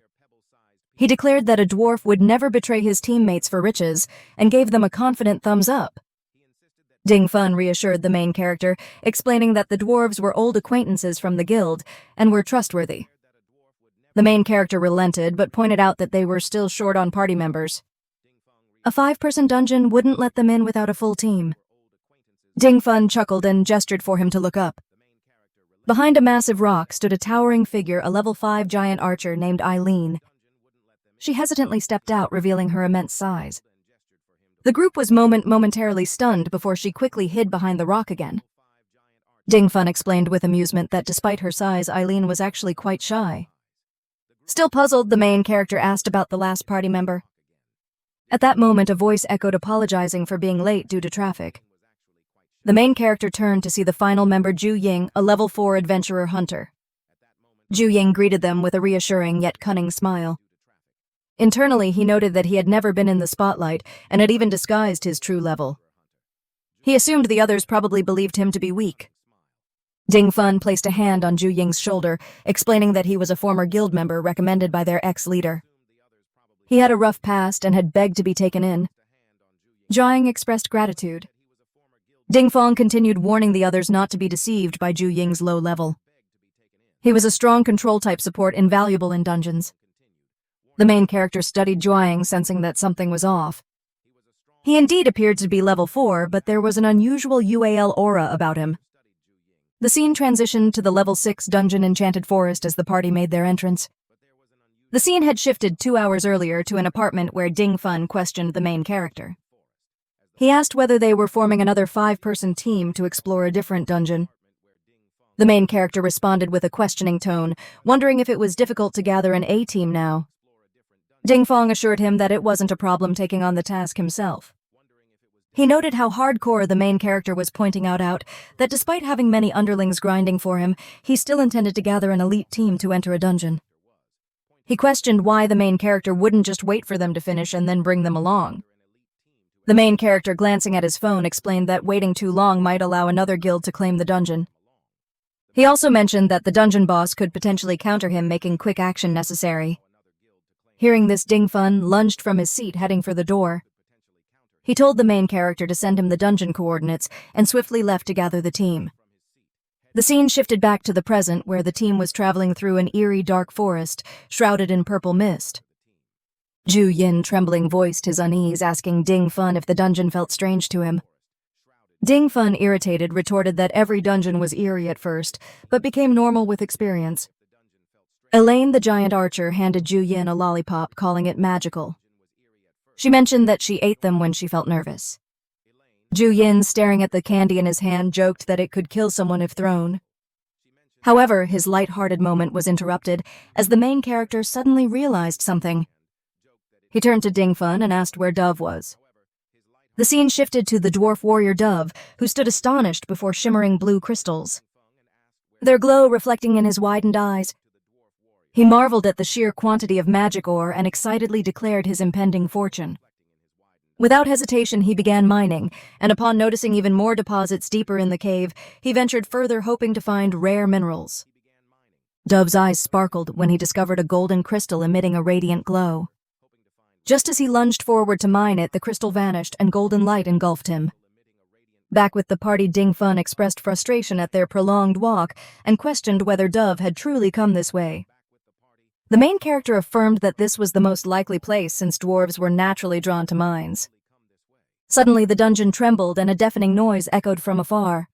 He declared that a dwarf would never betray his teammates for riches and gave them a confident thumbs up. Ding Fun reassured the main character, explaining that the dwarves were old acquaintances from the guild and were trustworthy. The main character relented but pointed out that they were still short on party members. A 5-person dungeon wouldn't let them in without a full team. Ding Fun chuckled and gestured for him to look up. Behind a massive rock stood a towering figure, a level 5 giant archer named Eileen. She hesitantly stepped out, revealing her immense size. The group was momentarily stunned before she quickly hid behind the rock again. Ding Fun explained with amusement that despite her size, Eileen was actually quite shy. Still puzzled, the main character asked about the last party member. At that moment, a voice echoed, apologizing for being late due to traffic. The main character turned to see the final member, Ju Ying, a level 4 adventurer hunter. Ju Ying greeted them with a reassuring yet cunning smile. Internally, he noted that he had never been in the spotlight and had even disguised his true level. He assumed the others probably believed him to be weak. Ding Fun placed a hand on Ju Ying's shoulder, explaining that he was a former guild member recommended by their ex-leader. He had a rough past and had begged to be taken in. Jiang expressed gratitude. Ding Fong continued, warning the others not to be deceived by Ju Ying's low level. He was a strong control-type support, invaluable in dungeons. The main character studied Jiang, sensing that something was off. He indeed appeared to be level 4, but there was an unusual UAL aura about him. The scene transitioned to the level 6 dungeon Enchanted Forest as the party made their entrance. The scene had shifted 2 hours earlier to an apartment where Ding Fun questioned the main character. He asked whether they were forming another 5-person team to explore a different dungeon. The main character responded with a questioning tone, wondering if it was difficult to gather an A-team now. Ding Fong assured him that it wasn't a problem taking on the task himself. He noted how hardcore the main character was, pointing out that despite having many underlings grinding for him, he still intended to gather an elite team to enter a dungeon. He questioned why the main character wouldn't just wait for them to finish and then bring them along. The main character, glancing at his phone, explained that waiting too long might allow another guild to claim the dungeon. He also mentioned that the dungeon boss could potentially counter him, making quick action necessary. Hearing this, Ding Fun lunged from his seat, heading for the door. He told the main character to send him the dungeon coordinates and swiftly left to gather the team. The scene shifted back to the present, where the team was traveling through an eerie dark forest, shrouded in purple mist. Ju Yin, trembling, voiced his unease, asking Ding Fun if the dungeon felt strange to him. Ding Fun, irritated, retorted that every dungeon was eerie at first, but became normal with experience. Elaine, the giant archer, handed Ju Yin a lollipop, calling it magical. She mentioned that she ate them when she felt nervous. Ju Yin, staring at the candy in his hand, joked that it could kill someone if thrown. However, his light-hearted moment was interrupted as the main character suddenly realized something. He turned to Ding Fun and asked where Dove was. The scene shifted to the dwarf warrior Dove, who stood astonished before shimmering blue crystals, their glow reflecting in his widened eyes. He marveled at the sheer quantity of magic ore and excitedly declared his impending fortune. Without hesitation, he began mining, and upon noticing even more deposits deeper in the cave, he ventured further, hoping to find rare minerals. Dove's eyes sparkled when he discovered a golden crystal emitting a radiant glow. Just as he lunged forward to mine it, the crystal vanished and golden light engulfed him. Back with the party, Ding Fun expressed frustration at their prolonged walk and questioned whether Dove had truly come this way. The main character affirmed that this was the most likely place since dwarves were naturally drawn to mines. Suddenly, the dungeon trembled and a deafening noise echoed from afar.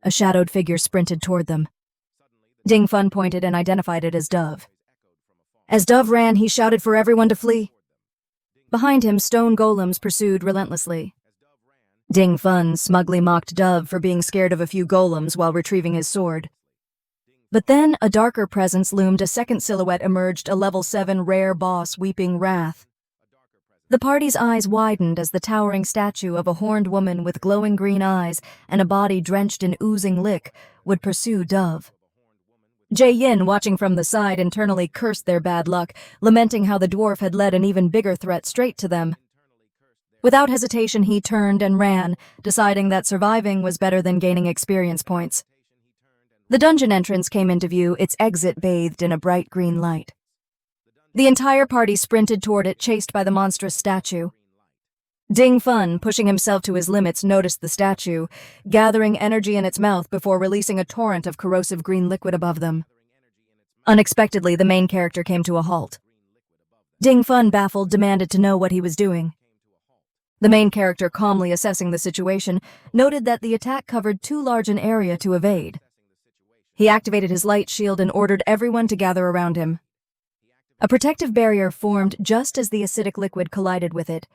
A shadowed figure sprinted toward them. Ding Fun pointed and identified it as Dove. As Dove ran, he shouted for everyone to flee. Behind him, stone golems pursued relentlessly. Ding Fun smugly mocked Dove for being scared of a few golems while retrieving his sword. But then, a darker presence loomed. A second silhouette emerged, a level 7 rare boss weeping wrath. The party's eyes widened as the towering statue of a horned woman with glowing green eyes and a body drenched in oozing lick would pursue Dove. Jay Yin, watching from the side, internally cursed their bad luck, lamenting how the dwarf had led an even bigger threat straight to them. Without hesitation, he turned and ran, deciding that surviving was better than gaining experience points. The dungeon entrance came into view, its exit bathed in a bright green light. The entire party sprinted toward it, chased by the monstrous statue. Ding Fun, pushing himself to his limits, noticed the statue, gathering energy in its mouth before releasing a torrent of corrosive green liquid above them. Unexpectedly, the main character came to a halt. Ding Fun, baffled, demanded to know what he was doing. The main character, calmly assessing the situation, noted that the attack covered too large an area to evade. He activated his light shield and ordered everyone to gather around him. A protective barrier formed just as the acidic liquid collided with it.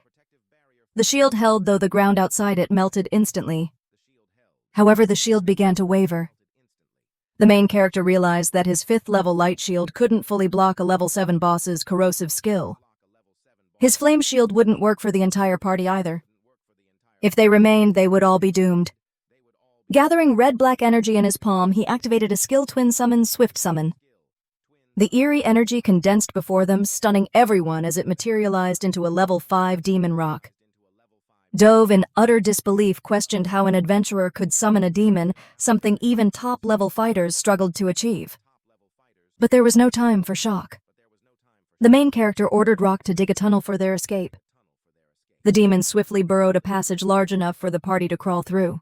The shield held, though the ground outside it melted instantly. However, the shield began to waver. The main character realized that his 5th-level light shield couldn't fully block a level 7 boss's corrosive skill. His flame shield wouldn't work for the entire party either. If they remained, they would all be doomed. Gathering red-black energy in his palm, he activated a skill twin summon, Swift Summon. The eerie energy condensed before them, stunning everyone as it materialized into a level 5 demon rock. Dove, in utter disbelief, questioned how an adventurer could summon a demon, something even top-level fighters struggled to achieve. But there was no time for shock. The main character ordered Rock to dig a tunnel for their escape. The demon swiftly burrowed a passage large enough for the party to crawl through.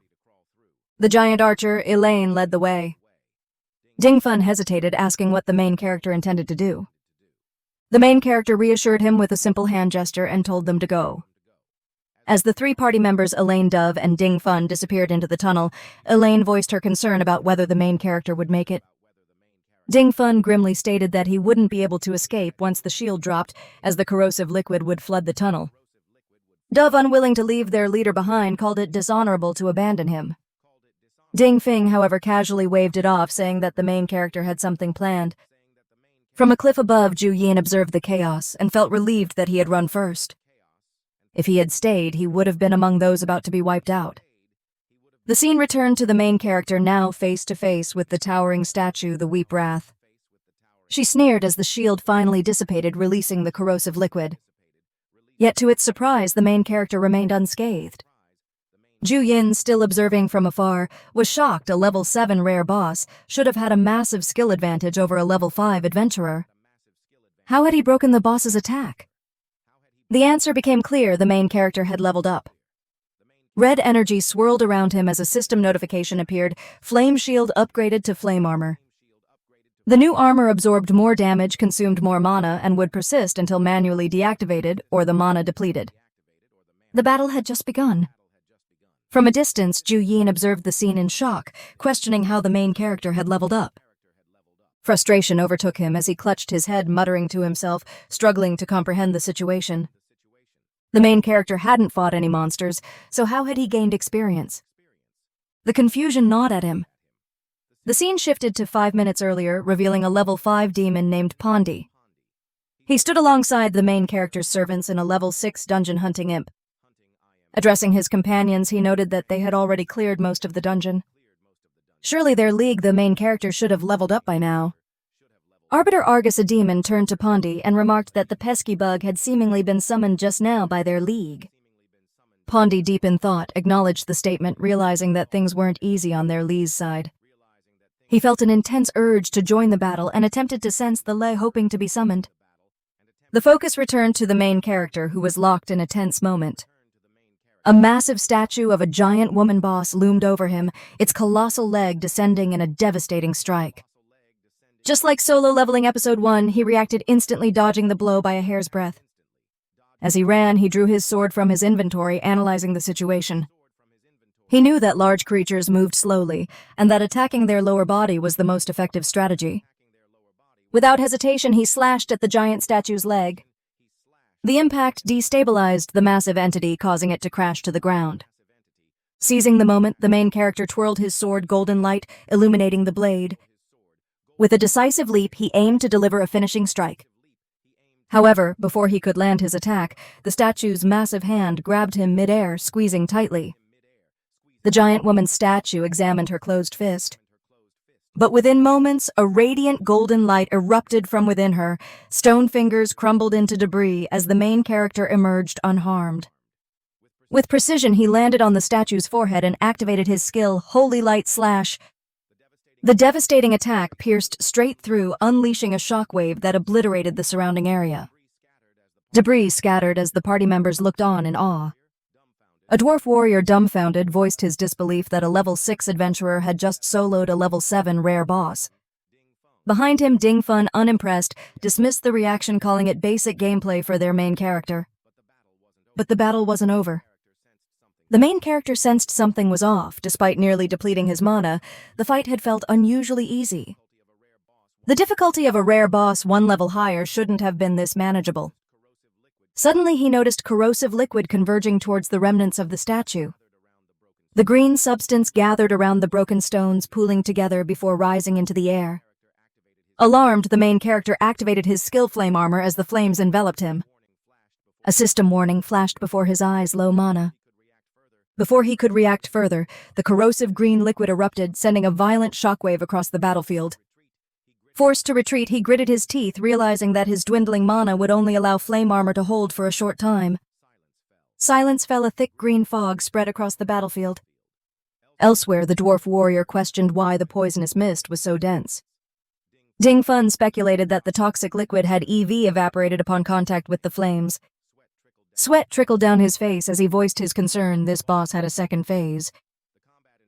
The giant archer, Elaine, led the way. Ding Fun hesitated, asking what the main character intended to do. The main character reassured him with a simple hand gesture and told them to go. As the 3 party members, Elaine, Dove, and Ding Fun, disappeared into the tunnel, Elaine voiced her concern about whether the main character would make it. Ding Fun grimly stated that he wouldn't be able to escape once the shield dropped, as the corrosive liquid would flood the tunnel. Dove, unwilling to leave their leader behind, called it dishonorable to abandon him. Ding Fing, however, casually waved it off, saying that the main character had something planned. From a cliff above, Ju Yin observed the chaos and felt relieved that he had run first. If he had stayed, he would have been among those about to be wiped out. The scene returned to the main character, now face to face with the towering statue, the Weep Wrath. She sneered as the shield finally dissipated, releasing the corrosive liquid. Yet to its surprise, the main character remained unscathed. Ju Yin, still observing from afar, was shocked. A level 7 rare boss should have had a massive skill advantage over a level 5 adventurer. How had he broken the boss's attack? The answer became clear: the main character had leveled up. Red energy swirled around him as a system notification appeared: Flame Shield upgraded to Flame Armor. The new armor absorbed more damage, consumed more mana, and would persist until manually deactivated or the mana depleted. The battle had just begun. From a distance, Ju Yin observed the scene in shock, questioning how the main character had leveled up. Frustration overtook him as he clutched his head, muttering to himself, struggling to comprehend the situation. The main character hadn't fought any monsters, so how had he gained experience? The confusion gnawed at him. The scene shifted to 5 minutes earlier, revealing a level 5 demon named Pondi. He stood alongside the main character's servants in a level 6 dungeon hunting imp. Addressing his companions, he noted that they had already cleared most of the dungeon. Surely their league, the main character, should have leveled up by now. Arbiter Argus, a demon, turned to Pondi and remarked that the pesky bug had seemingly been summoned just now by their league. Pondi, deep in thought, acknowledged the statement, realizing that things weren't easy on their league's side. He felt an intense urge to join the battle and attempted to sense the lay, hoping to be summoned. The focus returned to the main character, who was locked in a tense moment. A massive statue of a giant woman boss loomed over him, its colossal leg descending in a devastating strike. Just like solo leveling episode 1, he reacted instantly, dodging the blow by a hair's breadth. As he ran, he drew his sword from his inventory, analyzing the situation. He knew that large creatures moved slowly, and that attacking their lower body was the most effective strategy. Without hesitation, he slashed at the giant statue's leg. The impact destabilized the massive entity, causing it to crash to the ground. Seizing the moment, the main character twirled his sword, golden light illuminating the blade. With a decisive leap, he aimed to deliver a finishing strike. However, before he could land his attack, the statue's massive hand grabbed him mid-air, squeezing tightly. The giant woman's statue examined her closed fist. But within moments, a radiant golden light erupted from within her. Stone fingers crumbled into debris as the main character emerged unharmed. With precision, he landed on the statue's forehead and activated his skill, Holy Light Slash. The devastating attack pierced straight through, unleashing a shockwave that obliterated the surrounding area. Debris scattered as the party members looked on in awe. A dwarf warrior, dumbfounded, voiced his disbelief that a level 6 adventurer had just soloed a level 7 rare boss. Behind him, Ding Fun, unimpressed, dismissed the reaction, calling it basic gameplay for their main character. But the battle wasn't over. The main character sensed something was off. Despite nearly depleting his mana, the fight had felt unusually easy. The difficulty of a rare boss 1 level higher shouldn't have been this manageable. Suddenly, he noticed corrosive liquid converging towards the remnants of the statue. The green substance gathered around the broken stones, pooling together before rising into the air. Alarmed, the main character activated his skill flame armor as the flames enveloped him. A system warning flashed before his eyes, low mana. Before he could react further, the corrosive green liquid erupted, sending a violent shockwave across the battlefield. Forced to retreat, he gritted his teeth, realizing that his dwindling mana would only allow flame armor to hold for a short time. Silence fell. A thick green fog spread across the battlefield. Elsewhere, the dwarf warrior questioned why the poisonous mist was so dense. Ding Fun speculated that the toxic liquid had evaporated upon contact with the flames. Sweat trickled down his face as he voiced his concern this boss had a second phase.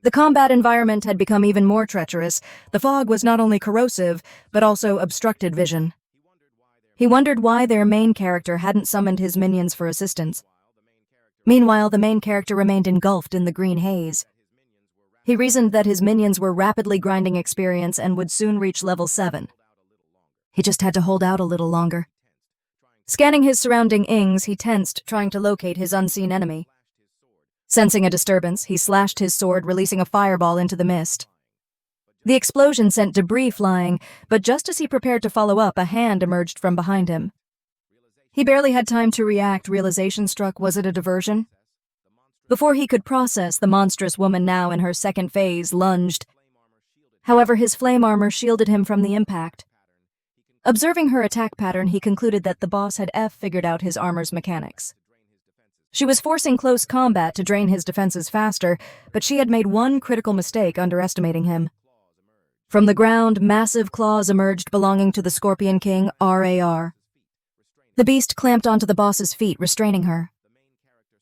The combat environment had become even more treacherous. The fog was not only corrosive, but also obstructed vision. He wondered why their main character hadn't summoned his minions for assistance. Meanwhile, the main character remained engulfed in the green haze. He reasoned that his minions were rapidly grinding experience and would soon reach level 7. He just had to hold out a little longer. Scanning his surrounding ings, he tensed, trying to locate his unseen enemy. Sensing a disturbance, he slashed his sword, releasing a fireball into the mist. The explosion sent debris flying, but just as he prepared to follow up, a hand emerged from behind him. He barely had time to react. Realization struck. Was it a diversion? Before he could process, the monstrous woman, now in her second phase, lunged. However, his flame armor shielded him from the impact. Observing her attack pattern, he concluded that the boss had figured out his armor's mechanics. She was forcing close combat to drain his defenses faster, but she had made one critical mistake, underestimating him. From the ground, massive claws emerged belonging to the Scorpion King, RAR. The beast clamped onto the boss's feet, restraining her.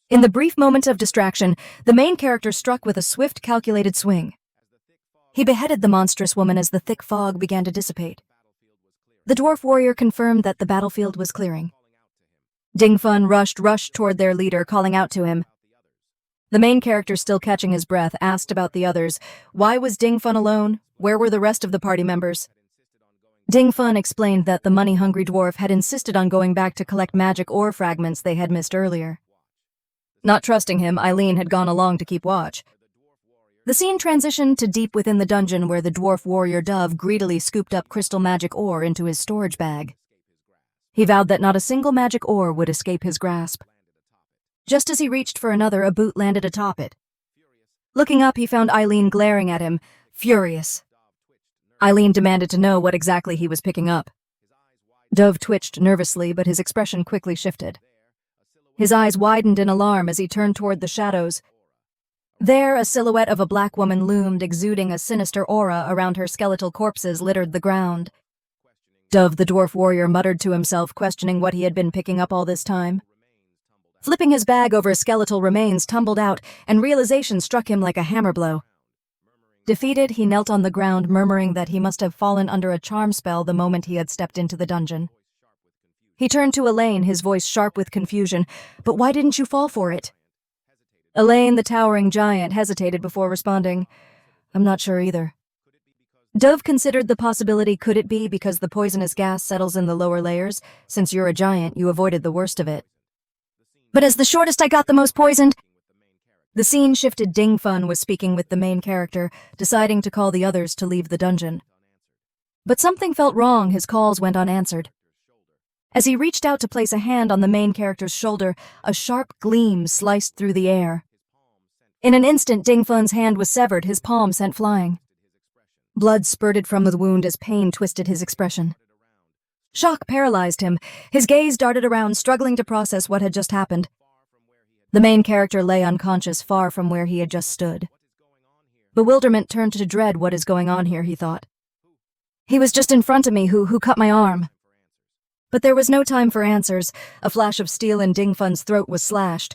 In the brief moment of distraction, the main character struck with a swift, calculated swing. He beheaded the monstrous woman as the thick fog began to dissipate. The dwarf warrior confirmed that the battlefield was clearing. Ding Fun rushed toward their leader, calling out to him. The main character, still catching his breath, asked about the others. Why was Ding Fun alone? Where were the rest of the party members? Ding Fun explained that the money-hungry dwarf had insisted on going back to collect magic ore fragments they had missed earlier. Not trusting him, Eileen had gone along to keep watch. The scene transitioned to deep within the dungeon, where the dwarf warrior Dove greedily scooped up crystal magic ore into his storage bag. He vowed that not a single magic ore would escape his grasp. Just as he reached for another, a boot landed atop it. Looking up, he found Eileen glaring at him, furious. Eileen demanded to know what exactly he was picking up. Dove twitched nervously, but his expression quickly shifted. His eyes widened in alarm as he turned toward the shadows. There, a silhouette of a black woman loomed, exuding a sinister aura around her. Skeletal corpses littered the ground. Dove, the dwarf warrior, muttered to himself, questioning what he had been picking up all this time. Flipping his bag over, skeletal remains tumbled out, and realization struck him like a hammer blow. Defeated, he knelt on the ground, murmuring that he must have fallen under a charm spell the moment he had stepped into the dungeon. He turned to Elaine, his voice sharp with confusion. "But why didn't you fall for it?" Elaine, the towering giant, hesitated before responding. "I'm not sure either." Dove considered the possibility. Could it be because the poisonous gas settles in the lower layers? Since you're a giant, you avoided the worst of it. "But as the shortest, I got the most poisoned." The scene shifted. Ding Fun was speaking with the main character, deciding to call the others to leave the dungeon. But something felt wrong. His calls went unanswered. As he reached out to place a hand on the main character's shoulder, a sharp gleam sliced through the air. In an instant, Ding Fun's hand was severed, his palm sent flying. Blood spurted from the wound as pain twisted his expression. Shock paralyzed him. His gaze darted around, struggling to process what had just happened. The main character lay unconscious, far from where he had just stood. Bewilderment turned to dread. "What is going on here?" he thought. "He was just in front of me. Who cut my arm?" But there was no time for answers. A flash of steel in Ding Fun's throat was slashed.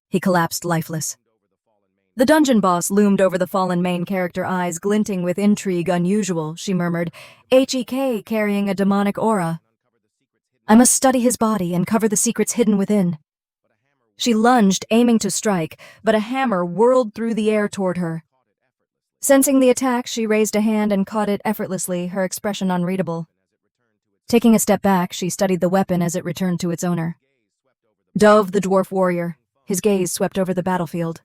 He collapsed lifeless. The dungeon boss loomed over the fallen main character, eyes glinting with intrigue. "Unusual," she murmured. "HEK carrying a demonic aura. I must study his body and cover the secrets hidden within." She lunged, aiming to strike, but a hammer whirled through the air toward her. Sensing the attack, she raised a hand and caught it effortlessly, her expression unreadable. Taking a step back, she studied the weapon as it returned to its owner. Dove, the dwarf warrior. His gaze swept over the battlefield.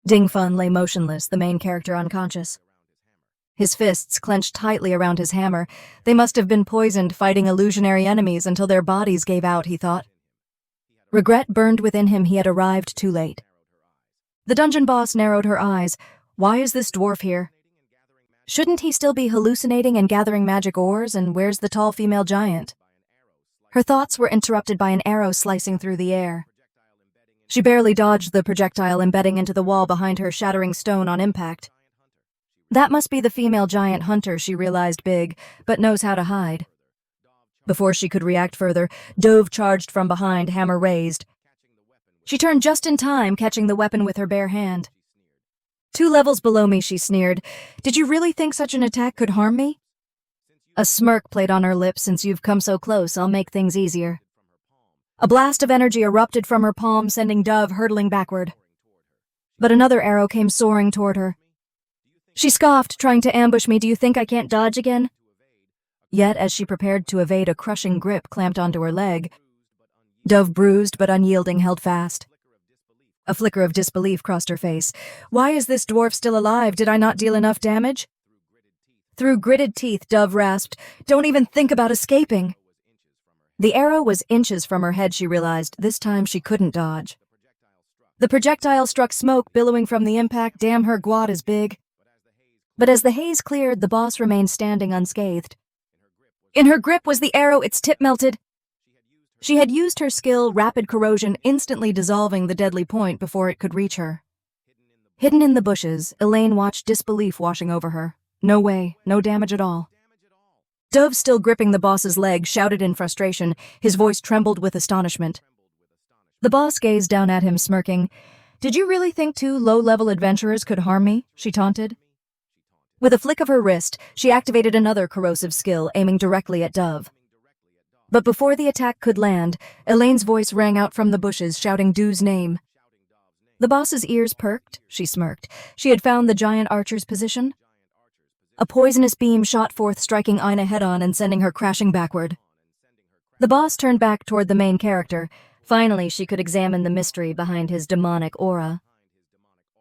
Ding Fun lay motionless, the main character unconscious. His fists clenched tightly around his hammer. They must have been poisoned, fighting illusionary enemies until their bodies gave out, he thought. Regret burned within him. He had arrived too late. The dungeon boss narrowed her eyes. Why is this dwarf here? Shouldn't he still be hallucinating and gathering magic ores? And where's the tall female giant? Her thoughts were interrupted by an arrow slicing through the air. She barely dodged the projectile, embedding into the wall behind her, shattering stone on impact. That must be the female giant hunter, she realized, big, but knows how to hide. Before she could react further, Dove charged from behind, hammer raised. She turned just in time, catching the weapon with her bare hand. 2 levels below me, she sneered. Did you really think such an attack could harm me? A smirk played on her lips. Since you've come so close, I'll make things easier. A blast of energy erupted from her palm, sending Dove hurtling backward. But another arrow came soaring toward her. She scoffed, trying to ambush me. Do you think I can't dodge again? Yet, as she prepared to evade, a crushing grip clamped onto her leg. Dove, bruised but unyielding, held fast. A flicker of disbelief crossed her face. Why is this dwarf still alive? Did I not deal enough damage? Through gritted teeth, Dove rasped, Don't even think about escaping. The arrow was inches from her head, she realized. This time she couldn't dodge. The projectile struck smoke billowing from the impact. Damn, her guad is big. But as the haze cleared, the boss remained standing unscathed. In her grip was the arrow, its tip melted. She had used her skill, rapid corrosion, instantly dissolving the deadly point before it could reach her. Hidden in the bushes, Elaine watched, disbelief washing over her. No way, no damage at all. Dove, still gripping the boss's leg, shouted in frustration. His voice trembled with astonishment. The boss gazed down at him, smirking. Did you really think 2 low-level adventurers could harm me? She taunted. With a flick of her wrist, she activated another corrosive skill, aiming directly at Dove. But before the attack could land, Elaine's voice rang out from the bushes, shouting Dove's name. The boss's ears perked, she smirked. She had found the giant archer's position. A poisonous beam shot forth, striking Ina head-on and sending her crashing backward. The boss turned back toward the main character. Finally, she could examine the mystery behind his demonic aura.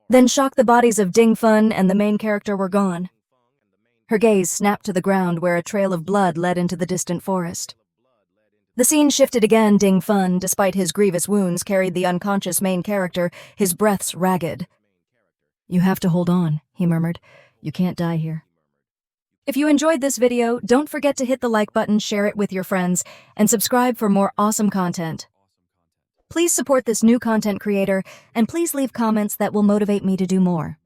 Then shock, the bodies of Ding Fun and the main character were gone. Her gaze snapped to the ground where a trail of blood led into the distant forest. The scene shifted again. Ding Fun, despite his grievous wounds, carried the unconscious main character, his breaths ragged. You have to hold on, he murmured. You can't die here. If you enjoyed this video, don't forget to hit the like button, share it with your friends, and subscribe for more awesome content. Please support this new content creator, and please leave comments that will motivate me to do more.